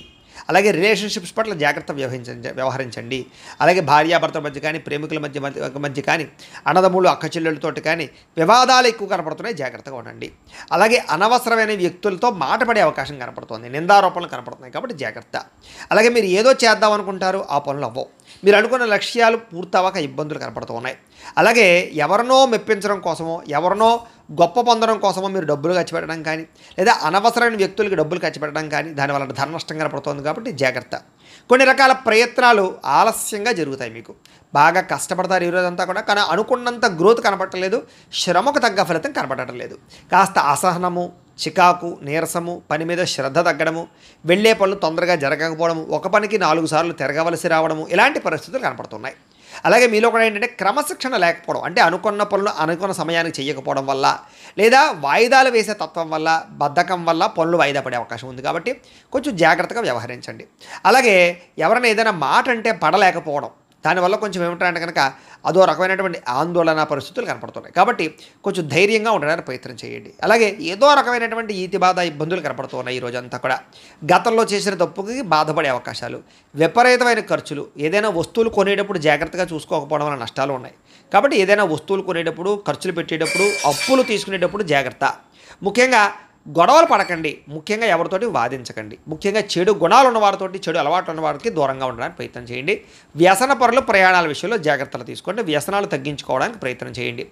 అలాగే రిలేషన్షిప్స్ పట్ల జాగ్రత్త వ్యవహరించండి. అలాగే భార్యాభర్తల మధ్య కానీ, ప్రేమికుల మధ్య కానీ, అన్నదమ్ములు అక్క చెల్లెళ్ళతోటి కానీ వివాదాలు ఎక్కువ కనపడుతున్నాయి. జాగ్రత్తగా ఉండండి. అలాగే అనవసరమైన వ్యక్తులతో మాట పడే అవకాశం కనపడుతుంది. నిందారోపణలు కనపడుతున్నాయి. కాబట్టి జాగ్రత్త. అలాగే మీరు ఏదో చేద్దాం అనుకుంటారు, ఆ పనులు అవ్వవు. మీరు అనుకున్న లక్ష్యాలు పూర్తవక ఇబ్బందులు కనపడుతూ ఉన్నాయి. అలాగే ఎవరినో మెప్పించడం కోసమో, ఎవరినో గొప్ప పొందడం కోసమో మీరు డబ్బులు ఖర్చు పెట్టడం కానీ, లేదా అనవసరమైన వ్యక్తులకి డబ్బులు ఖర్చు పెట్టడం కానీ, దానివల్ల ధన నష్టం కనపడుతుంది. కాబట్టి జాగ్రత్త. కొన్ని రకాల ప్రయత్నాలు ఆలస్యంగా జరుగుతాయి. మీకు బాగా కష్టపడతారు ఈరోజంతా కూడా, కానీ అనుకున్నంత గ్రోత్ కనపడలేదు. శ్రమకు తగ్గ ఫలితం కనపడటం లేదు. కాస్త అసహనము, చికాకు, నీరసము, పని మీద శ్రద్ధ తగ్గడము, వెళ్ళే పనులు తొందరగా జరగకపోవడము, ఒక పనికి 4 సార్లు తిరగవలసి రావడము, ఇలాంటి పరిస్థితులు కనపడుతున్నాయి. అలాగే మీలో కూడా ఏంటంటే క్రమశిక్షణ లేకపోవడం, అంటే అనుకున్న పనులు అనుకున్న సమయానికి చేయకపోవడం వల్ల, లేదా వాయిదాలు వేసే తత్వం వల్ల, బద్ధకం వల్ల పనులు వాయిదా పడే అవకాశం ఉంది. కాబట్టి కొంచెం జాగ్రత్తగా వ్యవహరించండి. అలాగే ఎవరైనా ఏదైనా మాట అంటే పడలేకపోవడం, దానివల్ల కొంచెం ఏమిటంటే కనుక అదో రకమైనటువంటి ఆందోళన పరిస్థితులు కనపడుతున్నాయి. కాబట్టి కొంచెం ధైర్యంగా ఉండడానికి ప్రయత్నం చేయండి. అలాగే ఏదో రకమైనటువంటి ఈతి బాధ ఇబ్బందులు కనపడుతున్నాయి. ఈ రోజంతా కూడా గతంలో చేసిన తప్పుకి బాధపడే అవకాశాలు, విపరీతమైన ఖర్చులు, ఏదైనా వస్తువులు కొనేటప్పుడు జాగ్రత్తగా చూసుకోకపోవడం వల్ల నష్టాలు ఉన్నాయి. కాబట్టి ఏదైనా వస్తువులు కొనేటప్పుడు, ఖర్చులు పెట్టేటప్పుడు, అప్పులు తీసుకునేటప్పుడు జాగ్రత్త. ముఖ్యంగా గొడవలు పడకండి. ముఖ్యంగా ఎవరితోటి వాదించకండి. ముఖ్యంగా చెడు గుణాలు ఉన్న వారితోటి, చెడు అలవాట్లు ఉన్న వారికి దూరంగా ఉండడానికి ప్రయత్నం చేయండి. వ్యసన పరులు ప్రయాణాల విషయంలో జాగ్రత్తలు తీసుకోండి. వ్యసనాలు తగ్గించుకోవడానికి ప్రయత్నం చేయండి.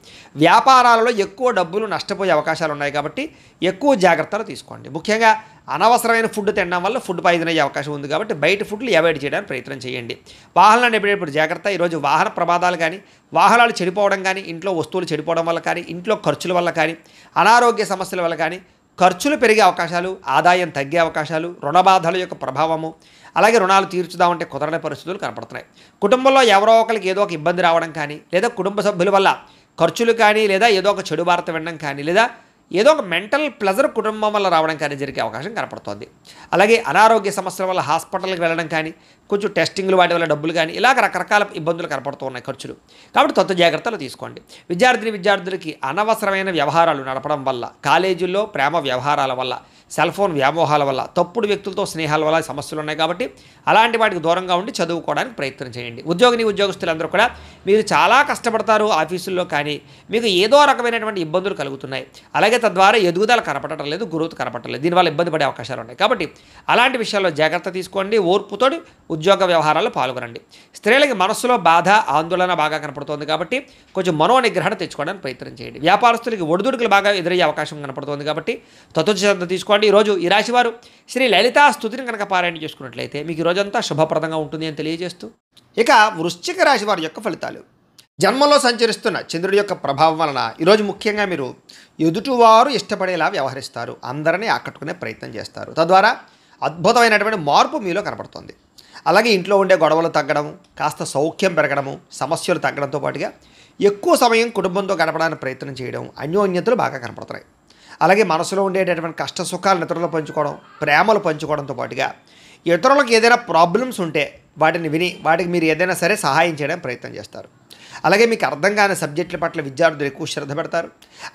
వ్యాపారాలలో ఎక్కువ డబ్బులు నష్టపోయే అవకాశాలు ఉన్నాయి. కాబట్టి ఎక్కువ జాగ్రత్తలు తీసుకోండి. ముఖ్యంగా అనవసరమైన ఫుడ్ తినడం వల్ల ఫుడ్ పాయిజన్ అయ్యే అవకాశం ఉంది. కాబట్టి బయట ఫుడ్లు అవాయిడ్ చేయడానికి ప్రయత్నం చేయండి. వాహనాన్ని ఎప్పుడెప్పుడు జాగ్రత్త. ఈరోజు వాహన ప్రమాదాలు కానీ, వాహనాలు చెడిపోవడం కానీ, ఇంట్లో వస్తువులు చెడిపోవడం వల్ల కానీ, ఇంట్లో ఖర్చుల వల్ల కానీ, అనారోగ్య సమస్యల వల్ల కానీ ఖర్చులు పెరిగే అవకాశాలు, ఆదాయం తగ్గే అవకాశాలు, రుణబాధల యొక్క ప్రభావము, అలాగే రుణాలు తీర్చుదామంటే కుదరని పరిస్థితులు కనపడుతున్నాయి. కుటుంబంలో ఎవరో ఒకరికి ఏదో ఒక ఇబ్బంది రావడం కానీ, లేదా కుటుంబ సభ్యుల వల్ల ఖర్చులు కానీ, లేదా ఏదో ఒక చెడు వార్త వినడం కానీ, లేదా ఏదో ఒక మెంటల్ ప్లెజర్ కుటుంబం వల్ల రావడం కానీ జరిగే అవకాశం కనపడుతుంది. అలాగే అనారోగ్య సమస్యల వల్ల హాస్పిటల్కి వెళ్ళడం కానీ, కొంచెం టెస్టింగ్లు వాటి వల్ల డబ్బులు కానీ, ఇలాగ రకరకాల ఇబ్బందులు కనపడుతూ ఉన్నాయి, ఖర్చులు. కాబట్టి కొత్త జాగ్రత్తలు తీసుకోండి. విద్యార్థులకి అనవసరమైన వ్యవహారాలు నడపడం వల్ల, కాలేజీల్లో ప్రేమ వ్యవహారాల వల్ల, సెల్ ఫోన్ వ్యామోహాల వల్ల, తప్పుడు వ్యక్తులతో స్నేహాల వల్ల సమస్యలు ఉన్నాయి. కాబట్టి అలాంటి వాటికి దూరంగా ఉండి చదువుకోవడానికి ప్రయత్నం చేయండి. ఉద్యోగస్తులందరూ కూడా మీరు చాలా కష్టపడతారు ఆఫీసుల్లో, కానీ మీకు ఏదో రకమైనటువంటి ఇబ్బందులు కలుగుతున్నాయి. అలాగే తద్వారా ఎదుగుదల కనపడటం లేదు, గ్రోత్ కనపడటం లేదు. దీనివల్ల ఇబ్బంది పడే అవకాశాలు ఉన్నాయి. కాబట్టి అలాంటి విషయాల్లో జాగ్రత్త తీసుకోండి. ఓర్పుతోటి ఉద్యోగ వ్యవహారాల్లో పాల్గొనండి. స్త్రీలకి మనస్సులో బాధ, ఆందోళన బాగా కనపడుతోంది. కాబట్టి కొంచెం మనోనిగ్రహణ తెచ్చుకోవడానికి ప్రయత్నం చేయండి. వ్యాపారస్తులకి ఒడిదుడుకులు బాగా ఎదురయ్యే అవకాశం కనపడుతోంది. కాబట్టి తత్వశ్రద్ధ తీసుకోండి. ఈరోజు ఈ రాశివారు శ్రీ లలితా స్తుతిని కనుక పారాయణ చేసుకున్నట్లయితే మీకు ఈ రోజంతా శుభప్రదంగా ఉంటుంది అని తెలియజేస్తూ, ఇక వృశ్చిక రాశి వారి యొక్క ఫలితాలు. జన్మలో సంచరిస్తున్న చంద్రుడి యొక్క ప్రభావం వలన ఈరోజు ముఖ్యంగా మీరు ఎదుటివారు ఇష్టపడేలా వ్యవహరిస్తారు. అందరినీ ఆకట్టుకునే ప్రయత్నం చేస్తారు. తద్వారా అద్భుతమైనటువంటి మార్పు మీలో కనపడుతుంది. అలాగే ఇంట్లో ఉండే గొడవలు తగ్గడం, కాస్త సౌఖ్యం పెరగడము, సమస్యలు తగ్గడంతో పాటుగా ఎక్కువ సమయం కుటుంబంతో గడపడానికి ప్రయత్నం చేయడం, అన్యోన్యతలు బాగా కనపడుతున్నాయి. అలాగే మనసులో ఉండేటటువంటి కష్ట సుఖాలను ఇతరులు పంచుకోవడం, ప్రేమలు పంచుకోవడంతో పాటుగా ఇతరులకు ఏదైనా ప్రాబ్లమ్స్ ఉంటే వాటిని విని వాటికి మీరు ఏదైనా సరే సహాయం చేయడానికి ప్రయత్నం చేస్తారు. అలాగే మీకు అర్థం కాని సబ్జెక్టుల పట్ల విద్యార్థులు ఎక్కువ శ్రద్ధ పెడతారు.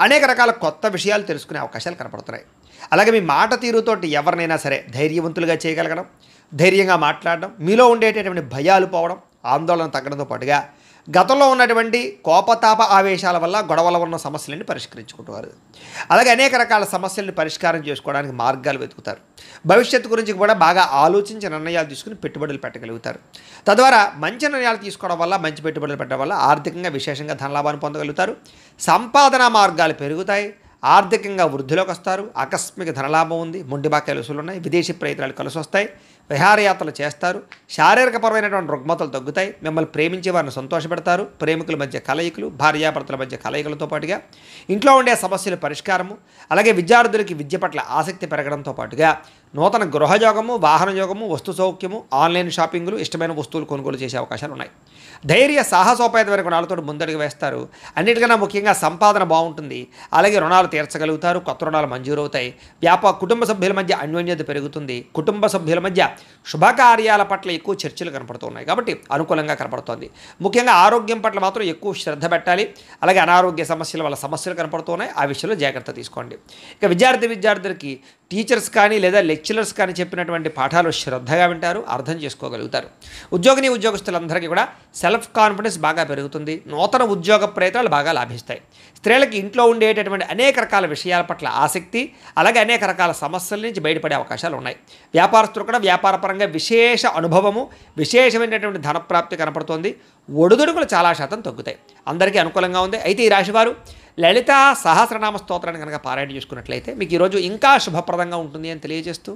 అనేక రకాల కొత్త విషయాలు తెలుసుకునే అవకాశాలు కనపడుతున్నాయి. అలాగే మీ మాట తీరుతోటి ఎవరినైనా సరే ధైర్యవంతులుగా చేయగలగడం, ధైర్యంగా మాట్లాడడం, మీలో ఉండేటటువంటి భయాలు పోవడం, ఆందోళన తగ్గడంతో పాటుగా గతంలో ఉన్నటువంటి కోపతాప ఆవేశాల వల్ల గొడవల ఉన్న సమస్యలన్నీ పరిష్కరించుకుంటారు. అలాగే అనేక రకాల సమస్యలను పరిష్కారం చేసుకోవడానికి మార్గాలు వెతుకుతారు. భవిష్యత్తు గురించి కూడా బాగా ఆలోచించి నిర్ణయాలు తీసుకుని పెట్టుబడులు పెట్టగలుగుతారు. తద్వారా మంచి నిర్ణయాలు తీసుకోవడం వల్ల, మంచి పెట్టుబడులు పెట్టడం వల్ల ఆర్థికంగా విశేషంగా ధనలాభాన్ని పొందగలుగుతారు. సంపాదన మార్గాలు పెరుగుతాయి. ఆర్థికంగా వృద్ధిలోకి వస్తారు. ఆకస్మిక ధనలాభం ఉంది. మొండి బాకాయలు వసూలు ఉన్నాయి. విదేశీ ప్రయత్నాలు కలిసి వస్తాయి. విహారయాత్రలు చేస్తారు. శారీరకపరమైనటువంటి రుగ్మతలు తగ్గుతాయి. మిమ్మల్ని ప్రేమించే వారిని సంతోషపెడతారు. ప్రేమికుల మధ్య కలయికలు, భార్యాభర్తల మధ్య కలయికలతో పాటుగా ఇంట్లో ఉండే సమస్యల పరిష్కారము, అలాగే విద్యార్థులకి విద్య పట్ల ఆసక్తి పెరగడంతో పాటుగా నూతన గృహయోగము, వాహన యోగము, వస్తు సౌఖ్యము, ఆన్లైన్ షాపింగ్లు, ఇష్టమైన వస్తువులు కొనుగోలు చేసే అవకాశాలు ఉన్నాయి. ధైర్య సాహసోపేతమైన గుణాలతో ముందడుగు వేస్తారు. అన్నిటికన్నా ముఖ్యంగా సంపాదన బాగుంటుంది. అలాగే రుణాలు తీర్చగలుగుతారు. కొత్త రుణాలు మంజూరవుతాయి. కుటుంబ సభ్యుల మధ్య అన్యోన్యత పెరుగుతుంది. కుటుంబ సభ్యుల మధ్య శుభకార్యాల పట్ల ఎక్కువ చర్చలు కనపడుతున్నాయి కాబట్టి అనుకూలంగా కనపడుతోంది. ముఖ్యంగా ఆరోగ్యం పట్ల మాత్రం ఎక్కువ శ్రద్ధ పెట్టాలి. అలాగే అనారోగ్య సమస్యల వల్ల సమస్యలు కనపడుతున్నాయి. ఆ విషయంలో జాగ్రత్త తీసుకోండి. ఇక విద్యార్థులకి టీచర్స్ కానీ లేదా లెక్చరర్స్ కానీ చెప్పినటువంటి పాఠాలు శ్రద్ధగా వింటారు, అర్థం చేసుకోగలుగుతారు. ఉద్యోగస్తులందరికీ కూడా సెల్ఫ్ కాన్ఫిడెన్స్ బాగా పెరుగుతుంది. నూతన ఉద్యోగ ప్రయత్నాలు బాగా లాభిస్తాయి. స్త్రీలకి ఇంట్లో ఉండేటటువంటి అనేక రకాల విషయాల పట్ల ఆసక్తి, అలాగే అనేక రకాల సమస్యల నుంచి బయటపడే అవకాశాలు ఉన్నాయి. వ్యాపారస్తులు కూడా వ్యాపారపరంగా విశేష అనుభవము, విశేషమైనటువంటి ధనప్రాప్తి కనపడుతోంది. ఒడిదుడుకులు చాలా శాతం తగ్గుతాయి. అందరికీ అనుకూలంగా ఉంది. అయితే ఈ రాశివారు లలిత సహస్రనామ స్తోత్రాన్ని కనుక పారాయణ చేసుకున్నట్లయితే మీకు ఈరోజు ఇంకా శుభప్రదంగా ఉంటుంది అని తెలియజేస్తూ,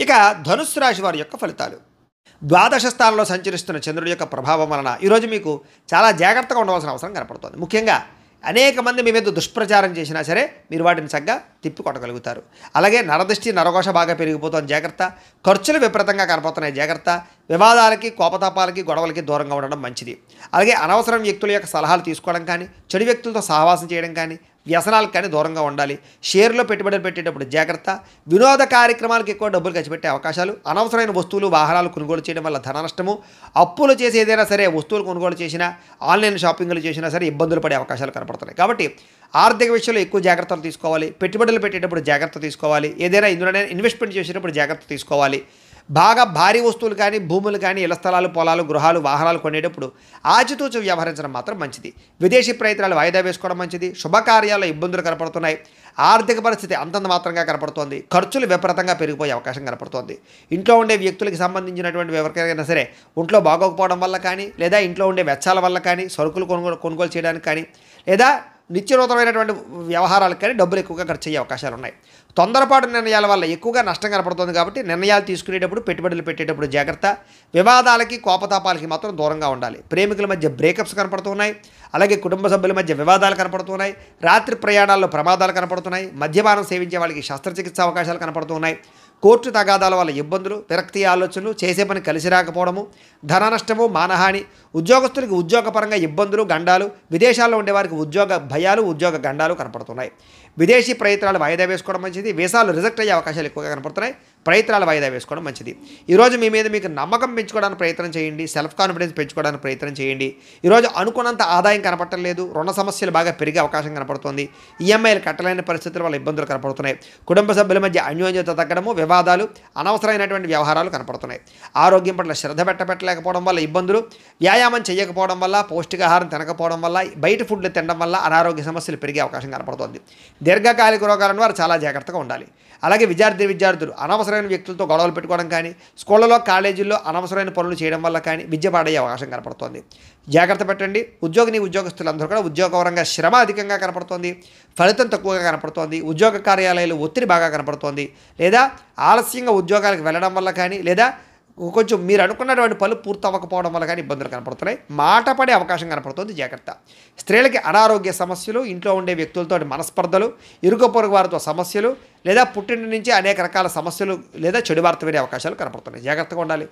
ఇక ధనుస్సు రాశి వారి యొక్క ఫలితాలు. ద్వాదశ స్థానంలో సంచరిస్తున్న చంద్రుడి యొక్క ప్రభావం వలన ఈరోజు మీకు చాలా జాగ్రత్తగా ఉండవలసిన అవసరం కనపడుతుంది. ముఖ్యంగా అనేక మంది మీ మీద దుష్ప్రచారం చేసినా సరే మీరు వాటిని చక్కగా తిప్పికొట్టగలుగుతారు. అలాగే నరదృష్టి, నరఘోష బాగా పెరిగిపోతుంది, జాగ్రత్త. ఖర్చులు విపరీతంగా కనపడుతున్నాయి, జాగ్రత్త. వివాదాలకి, కోపతాపాలకి, గొడవలకి దూరంగా ఉండడం మంచిది. అలాగే అనవసరం వ్యక్తుల యొక్క సలహాలు తీసుకోవడం కానీ, చెడు వ్యక్తులతో సహవాసం చేయడం కానీ, వ్యసనాలకు కానీ దూరంగా ఉండాలి. షేర్లో పెట్టుబడులు పెట్టేటప్పుడు జాగ్రత్త. వినోద కార్యక్రమాలకు ఎక్కువ డబ్బులు ఖర్చు పెట్టే అవకాశాలు, అనవసరమైన వస్తువులు, వాహనాలు కొనుగోలు చేయడం వల్ల ధన నష్టము, అప్పులు చేసి ఏదైనా సరే వస్తువులు కొనుగోలు చేసినా, ఆన్లైన్ షాపింగ్లు చేసినా సరే ఇబ్బందులు పడే అవకాశాలు కనపడుతున్నాయి. కాబట్టి ఆర్థిక విషయంలో ఎక్కువ జాగ్రత్తలు తీసుకోవాలి. పెట్టుబడులు పెట్టేటప్పుడు జాగ్రత్త తీసుకోవాలి. ఏదైనా ఇందులోనే ఇన్వెస్ట్మెంట్ చేసేటప్పుడు జాగ్రత్త తీసుకోవాలి. బాగా భారీ వస్తువులు కానీ, భూములు కానీ, ఇళ్ల స్థలాలు, పొలాలు, గృహాలు, వాహనాలు కొనేటప్పుడు ఆచితూచి వ్యవహరించడం మాత్రం మంచిది. విదేశీ ప్రయత్నాలు వాయిదా వేసుకోవడం మంచిది. శుభకార్యాల్లో ఇబ్బందులు కనపడుతున్నాయి. ఆర్థిక పరిస్థితి అంతంత మాత్రంగా కనపడుతోంది. ఖర్చులు విపరీతంగా పెరిగిపోయే అవకాశం కనపడుతోంది. ఇంట్లో ఉండే వ్యక్తులకి సంబంధించినటువంటి ఎవరికైనా సరే ఒంట్లో బాగోకపోవడం వల్ల కానీ, లేదా ఇంట్లో ఉండే వెచ్చాల వల్ల కానీ, సరుకులు కొనుగోలు చేయడానికి కానీ, లేదా నిత్యనూతనమైనటువంటి వ్యవహారాలకు కానీ డబ్బులు ఎక్కువగా ఖర్చు అయ్యే అవకాశాలు ఉన్నాయి. తొందరపాటు నిర్ణయాల వల్ల ఎక్కువగా నష్టం కనపడుతుంది కాబట్టి నిర్ణయాలు తీసుకునేటప్పుడు, పెట్టుబడులు పెట్టేటప్పుడు జాగ్రత్త. వివాదాలకి, కోపతాపాలకి మాత్రం దూరంగా ఉండాలి. ప్రేమికుల మధ్య బ్రేకప్స్ కనపడుతున్నాయి. అలాగే కుటుంబ సభ్యుల మధ్య వివాదాలు కనపడుతున్నాయి. రాత్రి ప్రయాణాల్లో ప్రమాదాలు కనపడుతున్నాయి. మద్యపానం సేవించే వాళ్ళకి శస్త్రచికిత్స అవకాశాలు కనపడుతున్నాయి. కోర్టు తగాదాల వల్ల ఇబ్బందులు, విరక్తి ఆలోచనలు, చేసే పని కలిసి రాకపోవడము, ధన నష్టము, మానహాని, ఉద్యోగస్తులకి ఉద్యోగపరంగా ఇబ్బందులు, గండాలు, విదేశాల్లో ఉండేవారికి ఉద్యోగ భయాలు, ఉద్యోగ గండాలు కనపడుతున్నాయి. విదేశీ ప్రయత్నాలు వాయిదా వేసుకోవడం మంచిది. వీసాలు రిజెక్ట్ అయ్యే అవకాశాలు ఎక్కువగా కనపడుతున్నాయి. ప్రయత్నాలు వాయిదా వేసుకోవడం మంచిది. ఈరోజు మీ మీద మీకు నమ్మకం పెంచుకోవడానికి ప్రయత్నం చేయండి. సెల్ఫ్ కాన్ఫిడెన్స్ పెంచుకోవడానికి ప్రయత్నం చేయండి. ఈరోజు అనుకున్నంత ఆదాయం కనపడటం లేదు. రుణ సమస్యలు బాగా పెరిగే అవకాశం కనపడుతుంది. ఈఎంఐలు కట్టలేని పరిస్థితుల వల్ల ఇబ్బందులు కనపడుతున్నాయి. కుటుంబ సభ్యుల మధ్య అన్యోన్యత తగ్గడము, వివాదాలు, అనవసరమైనటువంటి వ్యవహారాలు కనపడుతున్నాయి. ఆరోగ్యం పట్ల శ్రద్ధ పెట్టలేకపోవడం వల్ల ఇబ్బందులు, వ్యాయామం చేయకపోవడం వల్ల, పౌష్టికాహారం తినకపోవడం వల్ల, బయట ఫుడ్లు తినడం వల్ల అనారోగ్య సమస్యలు పెరిగే అవకాశం కనపడుతుంది. దీర్ఘకాలిక రోగాలను వారు చాలా జాగ్రత్తగా ఉండాలి. అలాగే విద్యార్థులు అనవసరమైన వ్యక్తులతో గొడవలు పెట్టుకోవడం కానీ, స్కూళ్ళలో, కాలేజీల్లో అనవసరమైన పనులు చేయడం వల్ల కానీ విద్య పాడయ్యే అవకాశం కనపడుతుంది. జాగ్రత్త పెట్టండి. ఉద్యోగస్తులందరూ కూడా ఉద్యోగపరంగా శ్రమ అధికంగా కనపడుతోంది. ఫలితం తక్కువగా కనపడుతోంది. ఉద్యోగ కార్యాలయాలు ఒత్తిడి బాగా కనపడుతోంది. లేదా ఆలస్యంగా ఉద్యోగాలకు వెళ్ళడం వల్ల కానీ, లేదా కొంచెం మీరు అనుకున్నటువంటి పనులు పూర్తి అవ్వకపోవడం వల్ల కానీ ఇబ్బందులు కనపడుతున్నాయి. మాట పడే అవకాశం కనపడుతుంది, జాగ్రత్త. స్త్రీలకి అనారోగ్య సమస్యలు, ఇంట్లో ఉండే వ్యక్తులతో మనస్పర్ధలు, ఇరుగు పొరుగు వారితో సమస్యలు, లేదా పుట్టింటి నుంచి అనేక రకాల సమస్యలు లేదా చెడు వార్త వినే అవకాశాలు కనపడుతున్నాయి. జాగ్రత్తగా ఉండాలి.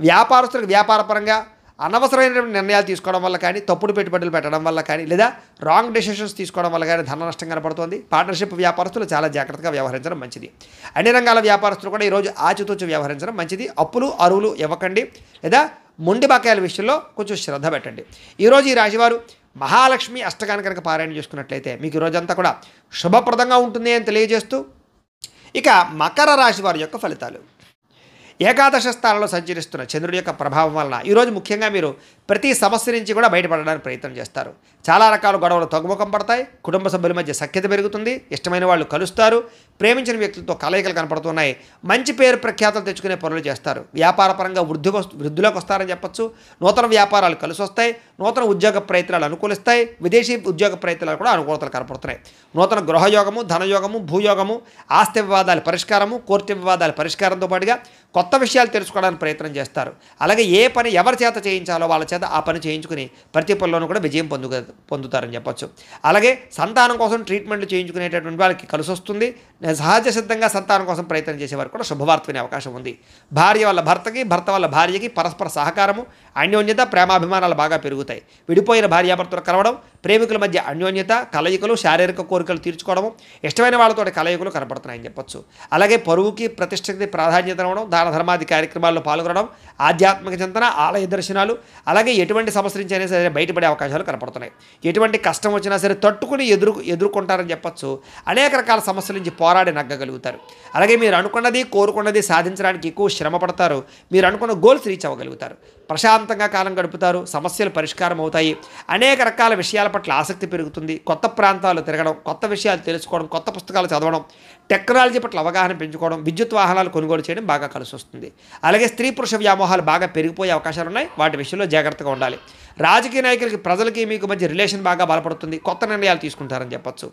వ్యాపారస్తులకు వ్యాపారపరంగా అనవసరమైనటువంటి నిర్ణయాలు తీసుకోవడం వల్ల కానీ, తప్పుడు పెట్టుబడులు పెట్టడం వల్ల కానీ, లేదా రాంగ్ డెసిషన్స్ తీసుకోవడం వల్ల కానీ ధన నష్టం కనపడుతుంది. పార్ట్నర్షిప్ వ్యాపారస్తులు చాలా జాగ్రత్తగా వ్యవహరించడం మంచిది. అన్ని రంగాల వ్యాపారస్తులు కూడా ఈరోజు ఆచితూచి వ్యవహరించడం మంచిది. అప్పులు అరువులు ఇవ్వకండి, లేదా మొండి బకాయిల విషయంలో కొంచెం శ్రద్ధ పెట్టండి. ఈరోజు ఈ రాశివారు మహాలక్ష్మి అష్టకాన్ని కనుక పారాయణ చేసుకున్నట్లయితే మీకు ఈ రోజంతా కూడా శుభప్రదంగా ఉంటుంది అని తెలియజేస్తూ, ఇక మకర రాశి వారి యొక్క ఫలితాలు. ఏకాదశ స్థానంలో సంచరిస్తున్న చంద్రుడి యొక్క ప్రభావం వలన ఈరోజు ముఖ్యంగా మీరు ప్రతి సమస్య నుంచి కూడా బయటపడడానికి ప్రయత్నం చేస్తారు. చాలా రకాల గొడవలు తగ్గుముఖం పడతాయి. కుటుంబ సభ్యుల మధ్య సఖ్యత పెరుగుతుంది. ఇష్టమైన వాళ్ళు కలుస్తారు. ప్రేమించిన వ్యక్తులతో కలయికలు కనపడుతున్నాయి. మంచి పేరు ప్రఖ్యాతలు తెచ్చుకునే పనులు చేస్తారు. వ్యాపార పరంగా వృద్ధిలోకి వస్తారని చెప్పొచ్చు. నూతన వ్యాపారాలు కలిసి వస్తాయి. నూతన ఉద్యోగ ప్రయత్నాలు అనుకూలిస్తాయి. విదేశీ ఉద్యోగ ప్రయత్నాలు కూడా అనుకూలతలు కనపడుతున్నాయి. నూతన గృహయోగము, ధనయోగము, భూయోగము, ఆస్తి వివాదాల పరిష్కారము, కోర్టు వివాదాల పరిష్కారంతో పాటుగా కొత్త విషయాలు తెలుసుకోవడానికి ప్రయత్నం చేస్తారు. అలాగే ఏ పని ఎవరి చేత చేయించాలో వాళ్ళ చేత ఆ పని చేయించుకుని ప్రతి పనిలోనూ కూడా విజయం పొందుతారని చెప్పొచ్చు. అలాగే సంతానం కోసం ట్రీట్మెంట్లు చేయించుకునేటటువంటి వాళ్ళకి కలిసి వస్తుంది. సహజ సిద్ధంగా సంతానం కోసం ప్రయత్నం చేసేవారు కూడా శుభవార్త వినే అవకాశం ఉంది. భార్య వల్ల భర్తకి, భర్త వల్ల భార్యకి పరస్పర సహకారము, అన్యోన్యత, ప్రేమాభిమానాలు బాగా పెరుగుతాయి. విడిపోయిన భార్యాభర్తలు కలవడం, ప్రేమికుల మధ్య అన్యోన్యత, కలయికలు, శారీరక కోరికలు తీర్చుకోవడము, ఇష్టమైన వాళ్ళతో కలయికలు కనపడుతున్నాయని చెప్పొచ్చు. అలాగే పరువుకి, ప్రతిష్టకి ప్రాధాన్యత ఇవ్వడం, దాన ధర్మాది కార్యక్రమాల్లో పాల్గొనడం, ఆధ్యాత్మిక చింతన, ఆలయ దర్శనాలు, అలాగే ఎటువంటి సమస్య నుంచి అయినా సరే బయటపడే అవకాశాలు కనపడుతున్నాయి. ఎటువంటి కష్టం వచ్చినా సరే తట్టుకుని ఎదుర్కొంటారని చెప్పొచ్చు. అనేక రకాల సమస్యల నుంచి పోరాడి నగ్గగలుగుతారు. అలాగే మీరు అనుకున్నది, కోరుకున్నది సాధించడానికి ఎక్కువ శ్రమ పడతారు. మీరు అనుకున్న గోల్స్ రీచ్ అవ్వగలుగుతారు. ప్రశాంతంగా కాలం గడుపుతారు. సమస్యలు పరిష్కారం అవుతాయి. అనేక రకాల విషయాల పట్ల ఆసక్తి పెరుగుతుంది. కొత్త ప్రాంతాలు తిరగడం, కొత్త విషయాలు తెలుసుకోవడం, కొత్త పుస్తకాలు చదవడం, టెక్నాలజీ పట్ల అవగాహన పెంచుకోవడం, విద్యుత్ వాహనాలు కొనుగోలు చేయడం బాగా కలిసి వస్తుంది. అలాగే స్త్రీ పురుష వ్యామోహాలు బాగా పెరిగిపోయే అవకాశాలు ఉన్నాయి. వాటి విషయంలో జాగ్రత్తగా ఉండాలి. రాజకీయ నాయకులకి, ప్రజలకి మీకు మధ్య రిలేషన్ బాగా బలపడుతుంది. కొత్త నిర్ణయాలు తీసుకుంటారని చెప్పొచ్చు.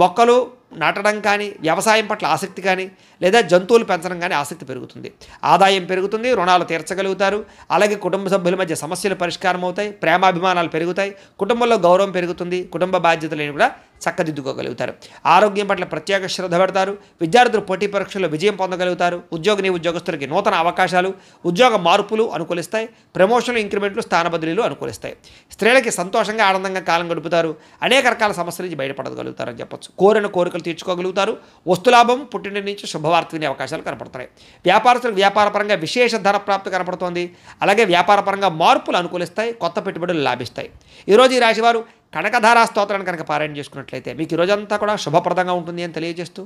మొక్కలు నాటడం కానీ, వ్యవసాయం పట్ల ఆసక్తి కానీ, లేదా జంతువులు పెంచడం కానీ ఆసక్తి పెరుగుతుంది. ఆదాయం పెరుగుతుంది. రుణాలు తీర్చగలుగుతారు. అలాగే కుటుంబ సభ్యుల మధ్య సమస్యలు పరిష్కారం అవుతాయి. ప్రేమాభిమానాలు పెరుగుతాయి. కుటుంబంలో గౌరవం పెరుగుతుంది. కుటుంబ బాధ్యతలను కూడా చక్కదిద్దుకోగలుగుతారు. ఆరోగ్యం పట్ల ప్రత్యేక శ్రద్ధ పెడతారు. విద్యార్థులు పోటీ పరీక్షల్లో విజయం పొందగలుగుతారు. ఉద్యోగస్తులకి నూతన అవకాశాలు, ఉద్యోగ మార్పులు అనుకూలిస్తాయి. ప్రమోషన్లు, ఇంక్రిమెంట్లు, స్థానబదిలీలు అనుకూలిస్తాయి. స్త్రీలకి సంతోషంగా ఆనందంగా కాలం గడుపుతారు. అనేక రకాల సమస్యల నుంచి బయటపడగలుగుతారని చెప్పొచ్చు. కోరిన కోరికలు తీర్చుకోగలుగుతారు. వస్తులాభం, పుట్టింటి నుంచి శుభవార్త వినే అవకాశాలు కనపడుతున్నాయి. వ్యాపారస్తులకు వ్యాపారపరంగా విశేష ధన ప్రాప్తి కనపడుతోంది. అలాగే వ్యాపారపరంగా మార్పులు అనుకూలిస్తాయి. కొత్త పెట్టుబడులు లాభిస్తాయి. ఈరోజు ఈ రాశివారు కనకధారా స్తోత్రాన్ని కనుక పారాయణ చేసుకున్నట్లయితే మీకు ఈ రోజంతా కూడా శుభప్రదంగా ఉంటుంది అని తెలియజేస్తూ,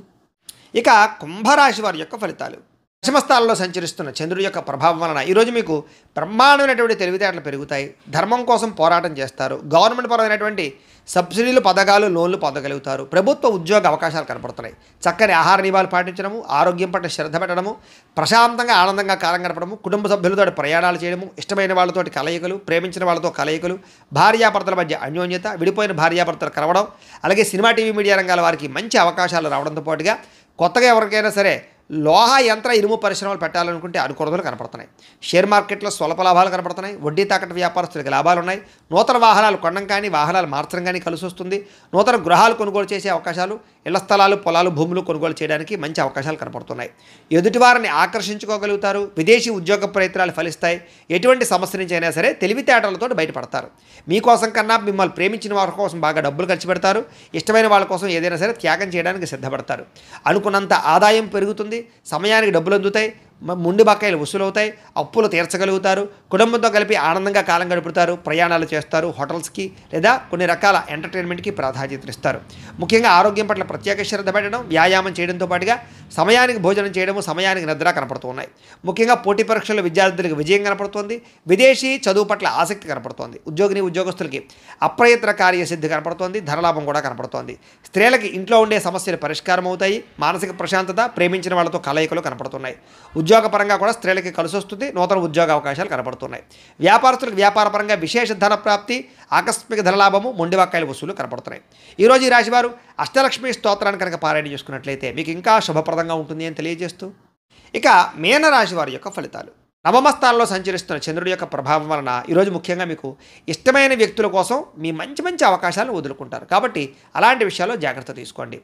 ఇక కుంభరాశి వారి యొక్క ఫలితాలు. దశమస్థానంలో సంచరిస్తున్న చంద్రుడి యొక్క ప్రభావం వలన ఈరోజు మీకు బ్రహ్మాండమైనటువంటి తెలివితేటలు పెరుగుతాయి. ధర్మం కోసం పోరాటం చేస్తారు. గవర్నమెంట్ పరమైనటువంటి సబ్సిడీలు, పథకాలు, లోన్లు పొందగలుగుతారు. ప్రభుత్వ ఉద్యోగ అవకాశాలు కనపడుతున్నాయి. చక్కని ఆహార నియమాలు పాటించడము, ఆరోగ్యం పట్ల శ్రద్ధ పెట్టడము, ప్రశాంతంగా ఆనందంగా కాలం గడపడము, కుటుంబ సభ్యులతో ప్రయాణాలు చేయడము, ఇష్టమైన వాళ్ళతోటి కలయికలు, ప్రేమించిన వాళ్ళతో కలయికలు, భార్యాభర్తల మధ్య అన్యోన్యత, విడిపోయిన భార్యాభర్తలు కలవడం, అలాగే సినిమా, టీవీ, మీడియా రంగాల వారికి మంచి అవకాశాలు రావడంతో పాటుగా కొత్తగా ఎవరికైనా సరే లోహ యంత్ర ఇనుము పరిశ్రమలు పెట్టాలనుకుంటే అనుకూలతలు కనపడుతున్నాయి. షేర్ మార్కెట్లో స్వల్ప లాభాలు కనపడుతున్నాయి. వడ్డీ తాకట్టు వ్యాపారస్తులకు లాభాలు ఉన్నాయి. నూతన వాహనాలు కొనడం కానీ, వాహనాలు మార్చడం కానీ కలిసి వస్తుంది. నూతన గృహాలు కొనుగోలు చేసే అవకాశాలు, ఇళ్ల స్థలాలు, పొలాలు, భూములు కొనుగోలు చేయడానికి మంచి అవకాశాలు కనపడుతున్నాయి. ఎదుటివారిని ఆకర్షించుకోగలుగుతారు. విదేశీ ఉద్యోగ ప్రయత్నాలు ఫలిస్తాయి. ఎటువంటి సమస్య నుంచి అయినా సరే తెలివితేటలతో బయటపడతారు. మీకోసం కన్నా మిమ్మల్ని ప్రేమించిన వారి కోసం బాగా డబ్బులు ఖర్చు పెడతారు. ఇష్టమైన వాళ్ళ కోసం ఏదైనా సరే త్యాగం చేయడానికి సిద్ధపడతారు. అనుకున్నంత ఆదాయం పెరుగుతుంది. సమయానికి డబ్బులు అందుతాయి. ముండి బకాయిలు వసూలవుతాయి. అప్పులు తీర్చగలుగుతారు. కుటుంబంతో కలిపి ఆనందంగా కాలం గడుపుతారు. ప్రయాణాలు చేస్తారు. హోటల్స్కి లేదా కొన్ని రకాల ఎంటర్టైన్మెంట్కి ప్రాధాన్యత ఇస్తారు. ముఖ్యంగా ఆరోగ్యం పట్ల ప్రత్యేక శ్రద్ధ పెట్టడం, వ్యాయామం చేయడంతో పాటుగా సమయానికి భోజనం చేయడము, సమయానికి నిద్ర కనపడుతూ ఉన్నాయి. ముఖ్యంగా పోటీ పరీక్షల్లో విద్యార్థులకు విజయం కనపడుతోంది. విదేశీ చదువు పట్ల ఆసక్తి కనపడుతోంది. ఉద్యోగస్తులకి అప్రయత్న కార్యసిద్ధి కనపడుతోంది. ధనలాభం కూడా కనపడుతోంది. స్త్రీలకి ఇంట్లో ఉండే సమస్యలు పరిష్కారం అవుతాయి. మానసిక ప్రశాంతత, ప్రేమించిన వాళ్ళతో కలయికలు కనపడుతున్నాయి. ఉద్యోగపరంగా కూడా స్త్రీలకి కలిసి వస్తుంది. నూతన ఉద్యోగ అవకాశాలు కనపడుతున్నాయి. వ్యాపారస్తులకు వ్యాపారపరంగా విశేష ధన ప్రాప్తి, ఆకస్మిక ధనలాభము, మొండివాకాయల వసూలు కనపడుతున్నాయి. ఈరోజు ఈ రాశివారు అష్టలక్ష్మి స్తోత్రాన్ని కనుక పారాయణ చేసుకున్నట్లయితే మీకు ఇంకా శుభప్రదంగా ఉంటుంది అని తెలియజేస్తూ, ఇక మీనరాశి వారి యొక్క ఫలితాలు. నవమ స్థానంలో సంచరిస్తున్న చంద్రుడి యొక్క ప్రభావం వలన ఈరోజు ముఖ్యంగా మీకు ఇష్టమైన వ్యక్తుల కోసం మీ మంచి మంచి అవకాశాలను వదులుకుంటారు. కాబట్టి అలాంటి విషయాల్లో జాగ్రత్త తీసుకోండి.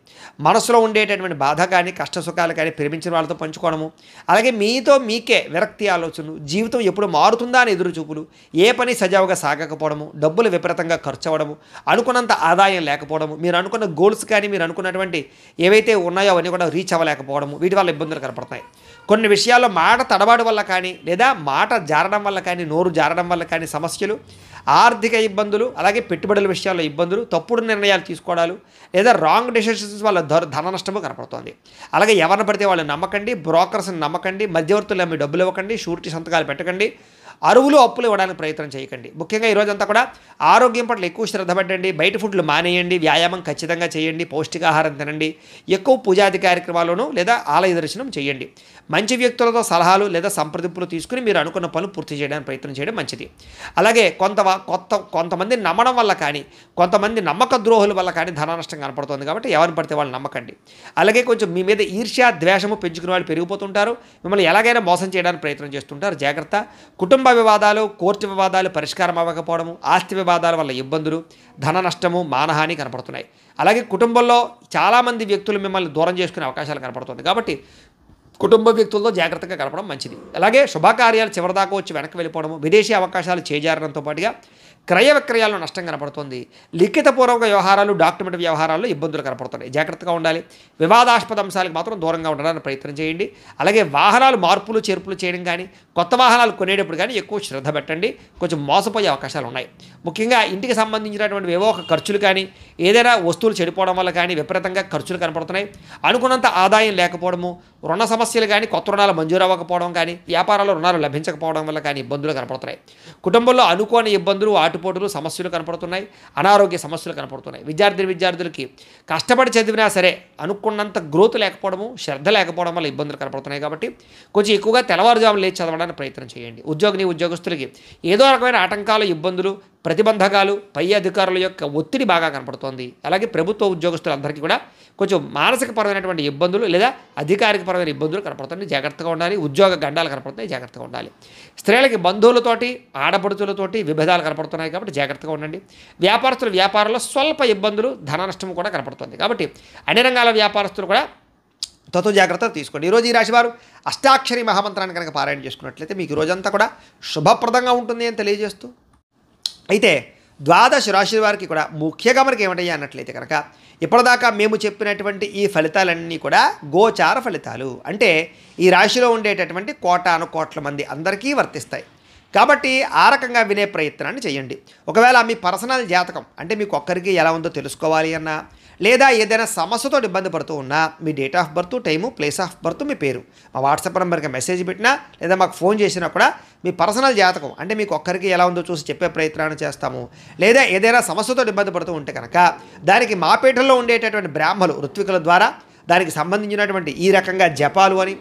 మనసులో ఉండేటటువంటి బాధ కానీ కష్ట సుఖాలు కానీ ప్రేమించిన వాళ్ళతో పంచుకోవడము, అలాగే మీతో మీకే విరక్తి ఆలోచనలు, జీవితం ఎప్పుడు మారుతుందా అని ఎదురు చూపులు, ఏ పని సజావుగా సాగకపోవడము, డబ్బులు విపరీతంగా ఖర్చు అవ్వడము, అనుకున్నంత ఆదాయం లేకపోవడము, మీరు అనుకున్న గోల్స్ కానీ మీరు అనుకున్నటువంటి ఏవైతే ఉన్నాయో అవన్నీ కూడా రీచ్ అవ్వలేకపోవడము, వీటి వల్ల ఇబ్బందులు కనపడుతున్నాయి. కొన్ని విషయాల్లో మాట తడబాటు వల్ల కానీ లేదా మాట జారడం వల్ల కానీ నోరు జారడం వల్ల కానీ సమస్యలు, ఆర్థిక ఇబ్బందులు, అలాగే పెట్టుబడుల విషయాల్లో ఇబ్బందులు, తప్పుడు నిర్ణయాలు తీసుకోవడాలు లేదా రాంగ్ డెసిషన్స్ వల్ల ధన నష్టము కనపడుతోంది. అలాగే ఎవరిని పడితే వాళ్ళు నమ్మకండి, బ్రోకర్స్ని నమ్మకండి, మధ్యవర్తులు మీ డబ్బులు ఇవ్వకండి, షూరిటీ సంతకాలు పెట్టకండి, అరువులు అప్పులు ఇవ్వడానికి ప్రయత్నం చేయకండి. ముఖ్యంగా ఈరోజంతా కూడా ఆరోగ్యం పట్ల ఎక్కువ శ్రద్ధ పెట్టండి. బయట ఫుడ్లు మానేయండి, వ్యాయామం ఖచ్చితంగా చేయండి, పౌష్టికాహారం తినండి, ఎక్కువ పూజాది కార్యక్రమాలను లేదా ఆలయ దర్శనం చేయండి. మంచి వ్యక్తులతో సలహాలు లేదా సంప్రదింపులు తీసుకుని మీరు అనుకున్న పనులు పూర్తి చేయడానికి ప్రయత్నం చేయడం మంచిది. అలాగే కొంతమంది నమ్మడం వల్ల కానీ కొంతమంది నమ్మక ద్రోహుల వల్ల కానీ ధన నష్టం కనపడుతుంది. కాబట్టి ఎవరిని పడితే వాళ్ళు నమ్మకండి. అలాగే కొంచెం మీ మీద ఈర్ష్య ద్వేషము పెంచుకునే వాళ్ళు పెరిగిపోతుంటారు, మిమ్మల్ని ఎలాగైనా మోసం చేయడానికి ప్రయత్నం చేస్తుంటారు. జాగ్రత్త. కుటుంబ వివాదాలు, కోర్టు వివాదాలు పరిష్కారం అవ్వకపోవడము, ఆస్తి వివాదాల వల్ల ఇబ్బందులు, ధన నష్టము, మానహాని కనపడుతున్నాయి. అలాగే కుటుంబంలో చాలామంది వ్యక్తులు మిమ్మల్ని దూరం చేసుకునే అవకాశాలు కనపడుతుంది. కాబట్టి కుటుంబ వ్యక్తులతో జాగ్రత్తగా గడపడం మంచిది. అలాగే శుభకార్యాలు చివరిదాకా వచ్చి వెనక్కి వెళ్ళిపోవడము, విదేశీ అవకాశాలు చేజారడంతో పాటుగా క్రయ విక్రయాల్లో నష్టం కనపడుతుంది. లిఖితపూర్వక వ్యవహారాలు, డాక్యుమెంట్ వ్యవహారాల్లో ఇబ్బందులు కనపడుతున్నాయి. జాగ్రత్తగా ఉండాలి. వివాదాస్పద అంశాలకు మాత్రం దూరంగా ఉండడానికి ప్రయత్నం చేయండి. అలాగే వాహనాలు మార్పులు చేర్పులు చేయడం కానీ కొత్త వాహనాలు కొనేటప్పుడు కానీ ఎక్కువ శ్రద్ధ పెట్టండి. కొంచెం మోసపోయే అవకాశాలు ఉన్నాయి. ముఖ్యంగా ఇంటికి సంబంధించినటువంటి ఏవో ఒక ఖర్చులు కానీ ఏదైనా వస్తువులు చెడిపోవడం వల్ల కానీ విపరీతంగా ఖర్చులు కనపడుతున్నాయి. అనుకున్నంత ఆదాయం లేకపోవడము, రుణ సమస్యలు కానీ కొత్త రుణాలు మంజూరు అవ్వకపోవడం కానీ వ్యాపారాల్లో రుణాలు లభించకపోవడం వల్ల కానీ ఇబ్బందులు కనపడుతున్నాయి. కుటుంబంలో అనుకోని ఇబ్బందులు, ఆటుపోటులు, సమస్యలు కనపడుతున్నాయి. అనారోగ్య సమస్యలు కనపడుతున్నాయి. విద్యార్థులకి కష్టపడి చదివినా సరే అనుకున్నంత గ్రోత్ లేకపోవడము, శ్రద్ధ లేకపోవడం వల్ల ఇబ్బందులు కనపడుతున్నాయి. కాబట్టి కొంచెం ఎక్కువగా తెల్లవారుజాము లేచి చదవడానికి ప్రయత్నం చేయండి. ఉద్యోగస్తులకి ఏదో రకమైన ఆటంకాలు, ఇబ్బందులు, ప్రతిబంధకాలు, పై అధికారుల యొక్క ఒత్తిడి బాగా కనపడుతోంది. అలాగే ప్రభుత్వ ఉద్యోగస్తులందరికీ కూడా కొంచెం మానసికపరమైనటువంటి ఇబ్బందులు లేదా అధికారికపరమైన ఇబ్బందులు కనపడుతుంది. జాగ్రత్తగా ఉండాలి. ఉద్యోగ గండాలు కనపడుతున్నాయి. జాగ్రత్తగా ఉండాలి. స్త్రీలకి బంధువులతోటి, ఆడపడుచులతోటి విభేదాలు కనపడుతున్నాయి. కాబట్టి జాగ్రత్తగా ఉండండి. వ్యాపారంలో స్వల్ప ఇబ్బందులు, ధన నష్టం కూడా కనపడుతుంది. కాబట్టి అన్ని రంగాల వ్యాపారస్తులు కూడా జాగ్రత్తలు తీసుకోండి. ఈరోజు ఈ రాశివారు అష్టాక్షరి మహామంత్రాన్ని కనుక పారాయణ చేసుకున్నట్లయితే మీకు రోజంతా కూడా శుభప్రదంగా ఉంటుంది అని తెలియజేస్తూ, అయితే ద్వాదశ రాశి వారికి కూడా ముఖ్యంగా మనకి ఏమిటయ్యా అన్నట్లయితే కనుక ఇప్పటిదాకా మేము చెప్పినటువంటి ఈ ఫలితాలన్నీ కూడా గోచార ఫలితాలు. అంటే ఈ రాశిలో ఉండేటటువంటి కోటాను కోట్ల మంది అందరికీ వర్తిస్తాయి. కాబట్టి ఆ రకంగా వినే ప్రయత్నాన్ని చేయండి. ఒకవేళ మీ పర్సనల్ జాతకం అంటే మీకు ఒక్కరికి ఎలా ఉందో తెలుసుకోవాలి అన్నా, లేదా ఏదైనా సమస్యతో ఇబ్బంది పడుతూ ఉన్నా మీ date of birth, time, place of birth, మీ పేరు మా వాట్సాప్ నెంబర్కి మెసేజ్ పెట్టినా లేదా మాకు ఫోన్ చేసినా కూడా మీ పర్సనల్ జాతకం అంటే మీకు ఒక్కరికి ఎలా ఉందో చూసి చెప్పే ప్రయత్నాన్ని చేస్తాము. లేదా ఏదైనా సమస్యతో ఇబ్బంది పడుతూ ఉంటే కనుక దానికి మా పీఠంలో ఉండేటటువంటి బ్రాహ్మలు, ఋత్వికుల ద్వారా దానికి సంబంధించినటువంటి ఈ రకంగా జపాలు అని,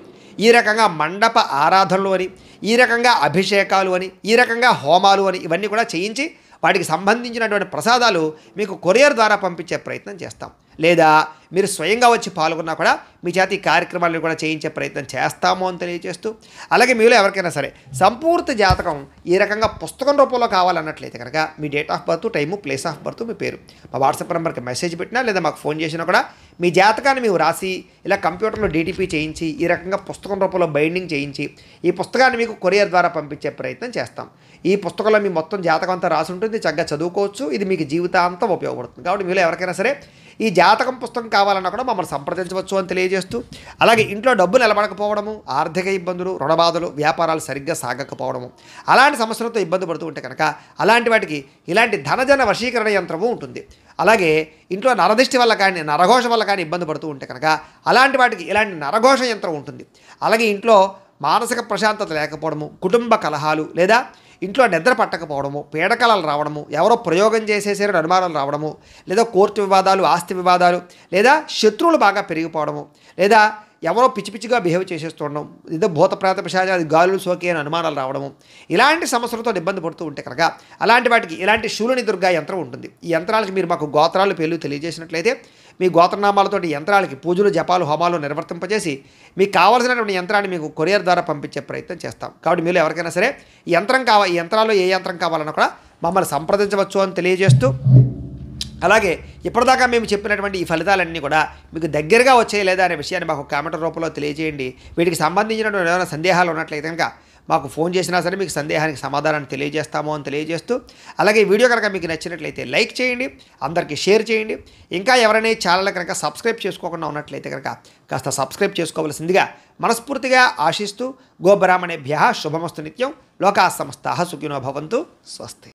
ఈ రకంగా మండప ఆరాధనలు అని, ఈ రకంగా అభిషేకాలు అని, ఈ రకంగా హోమాలు అని ఇవన్నీ కూడా చేయించి వాటికి సంబంధించినటువంటి ప్రసాదాలు మీకు కొరియర్ ద్వారా పంపించే ప్రయత్నం చేస్తాం. లేదా మీరు స్వయంగా వచ్చి పాల్గొన్నా కూడా మీ చేత ఈ కార్యక్రమాలను కూడా చేయించే ప్రయత్నం చేస్తాము అని తెలియజేస్తూ, అలాగే మీలో ఎవరికైనా సరే సంపూర్తి జాతకం ఈ రకంగా పుస్తకం రూపంలో కావాలన్నట్లయితే కనుక మీ date of birth, time, place of birth, మీ పేరు మా వాట్సాప్ నెంబర్కి మెసేజ్ పెట్టినా లేదా మాకు ఫోన్ చేసినా కూడా మీ జాతకాన్ని మేము రాసి ఇలా కంప్యూటర్లో డీటీపీ చేయించి ఈ రకంగా పుస్తకం రూపంలో బైండింగ్ చేయించి ఈ పుస్తకాన్ని మీకు కొరియర్ ద్వారా పంపించే ప్రయత్నం చేస్తాం. ఈ పుస్తకంలో మీ మొత్తం జాతకం అంతా రాసి ఉంటుంది. చక్కగా చదువుకోవచ్చు. ఇది మీకు జీవితాంతం ఉపయోగపడుతుంది. కాబట్టి మీలో ఎవరికైనా సరే ఈ జాతకం పుస్తకం కావాలన్నా కూడా మమ్మల్ని సంప్రదించవచ్చు అని తెలియజేస్తూ, అలాగే ఇంట్లో డబ్బు నిలబడకపోవడము, ఆర్థిక ఇబ్బందులు, రుణబాధలు, వ్యాపారాలు సరిగ్గా సాగకపోవడము, అలాంటి సమస్యలతో ఇబ్బంది పడుతూ ఉంటే కనుక అలాంటి వాటికి ఇలాంటి ధనజన వశీకరణ యంత్రము ఉంటుంది. అలాగే ఇంట్లో నరదిష్టి వల్ల కానీ నరఘోష వల్ల కానీ ఇబ్బంది పడుతూ ఉంటే కనుక అలాంటి వాటికి ఇలాంటి నరఘోష యంత్రం ఉంటుంది. అలాగే ఇంట్లో మానసిక ప్రశాంతత లేకపోవడము, కుటుంబ కలహాలు లేదా ఇంట్లో నిద్ర పట్టకపోవడము, పీడకలలు రావడము, ఎవరో ప్రయోగం చేసేసారని అనుమానాలు రావడము, లేదా కోర్టు వివాదాలు, ఆస్తి వివాదాలు, లేదా శత్రువులు బాగా పెరిగిపోవడము, లేదా ఎవరో పిచ్చి పిచ్చిగా బిహేవ్ చేసేస్తుండడం, ఏదో భూత ప్రేత పిశాచాలు గాలులు సోకి అని అనుమానాలు రావడము, ఇలాంటి సమస్యలతో ఇబ్బంది పడుతూ ఉంటే కనుక అలాంటి వాటికి ఇలాంటి శూలిని దుర్గా యంత్రం ఉంటుంది. ఈ యంత్రాలకి మీరు మాకు గోత్రాలు పేర్లు తెలియజేసినట్లయితే మీ గోత్రనామాలతోటి యంత్రాలకి పూజలు జపాలు హోమాలు నిర్వర్తింపజేసి మీకు కావాల్సినటువంటి యంత్రాన్ని మీకు కొరియర్ ద్వారా పంపించే ప్రయత్నం చేస్తాం. కాబట్టి మీరు ఎవరికైనా సరే ఈ యంత్రాల్లో ఏ యంత్రం కావాలన్నా కూడా మమ్మల్ని సంప్రదించవచ్చు అని తెలియజేస్తూ, అలాగే ఇప్పటిదాకా మేము చెప్పినటువంటి ఈ ఫలితాలన్నీ కూడా మీకు దగ్గరగా వచ్చాయి లేదా అనే విషయాన్ని మాకు కామెంట్ రూపంలో తెలియజేయండి. వీటికి సంబంధించినటువంటి ఏమైనా సందేహాలు ఉన్నట్లయితే కనుక మాకు ఫోన్ చేసినా సరే మీకు సందేహానికి సమాధానాన్ని తెలియజేస్తాము అని తెలియజేస్తూ, అలాగే ఈ వీడియో కనుక మీకు నచ్చినట్లయితే లైక్ చేయండి, అందరికీ షేర్ చేయండి. ఇంకా ఎవరైనా ఈ ఛానల్ కనుక సబ్స్క్రైబ్ చేసుకోకుండా ఉన్నట్లయితే కనుక కాస్త సబ్స్క్రైబ్ చేసుకోవాల్సిందిగా మనస్ఫూర్తిగా ఆశిస్తూ, గోబ్రాహ్మణేభ్యః శుభమస్తు నిత్యం. లోకా సమస్తాః సుఖినో భవంతు. స్వస్తి.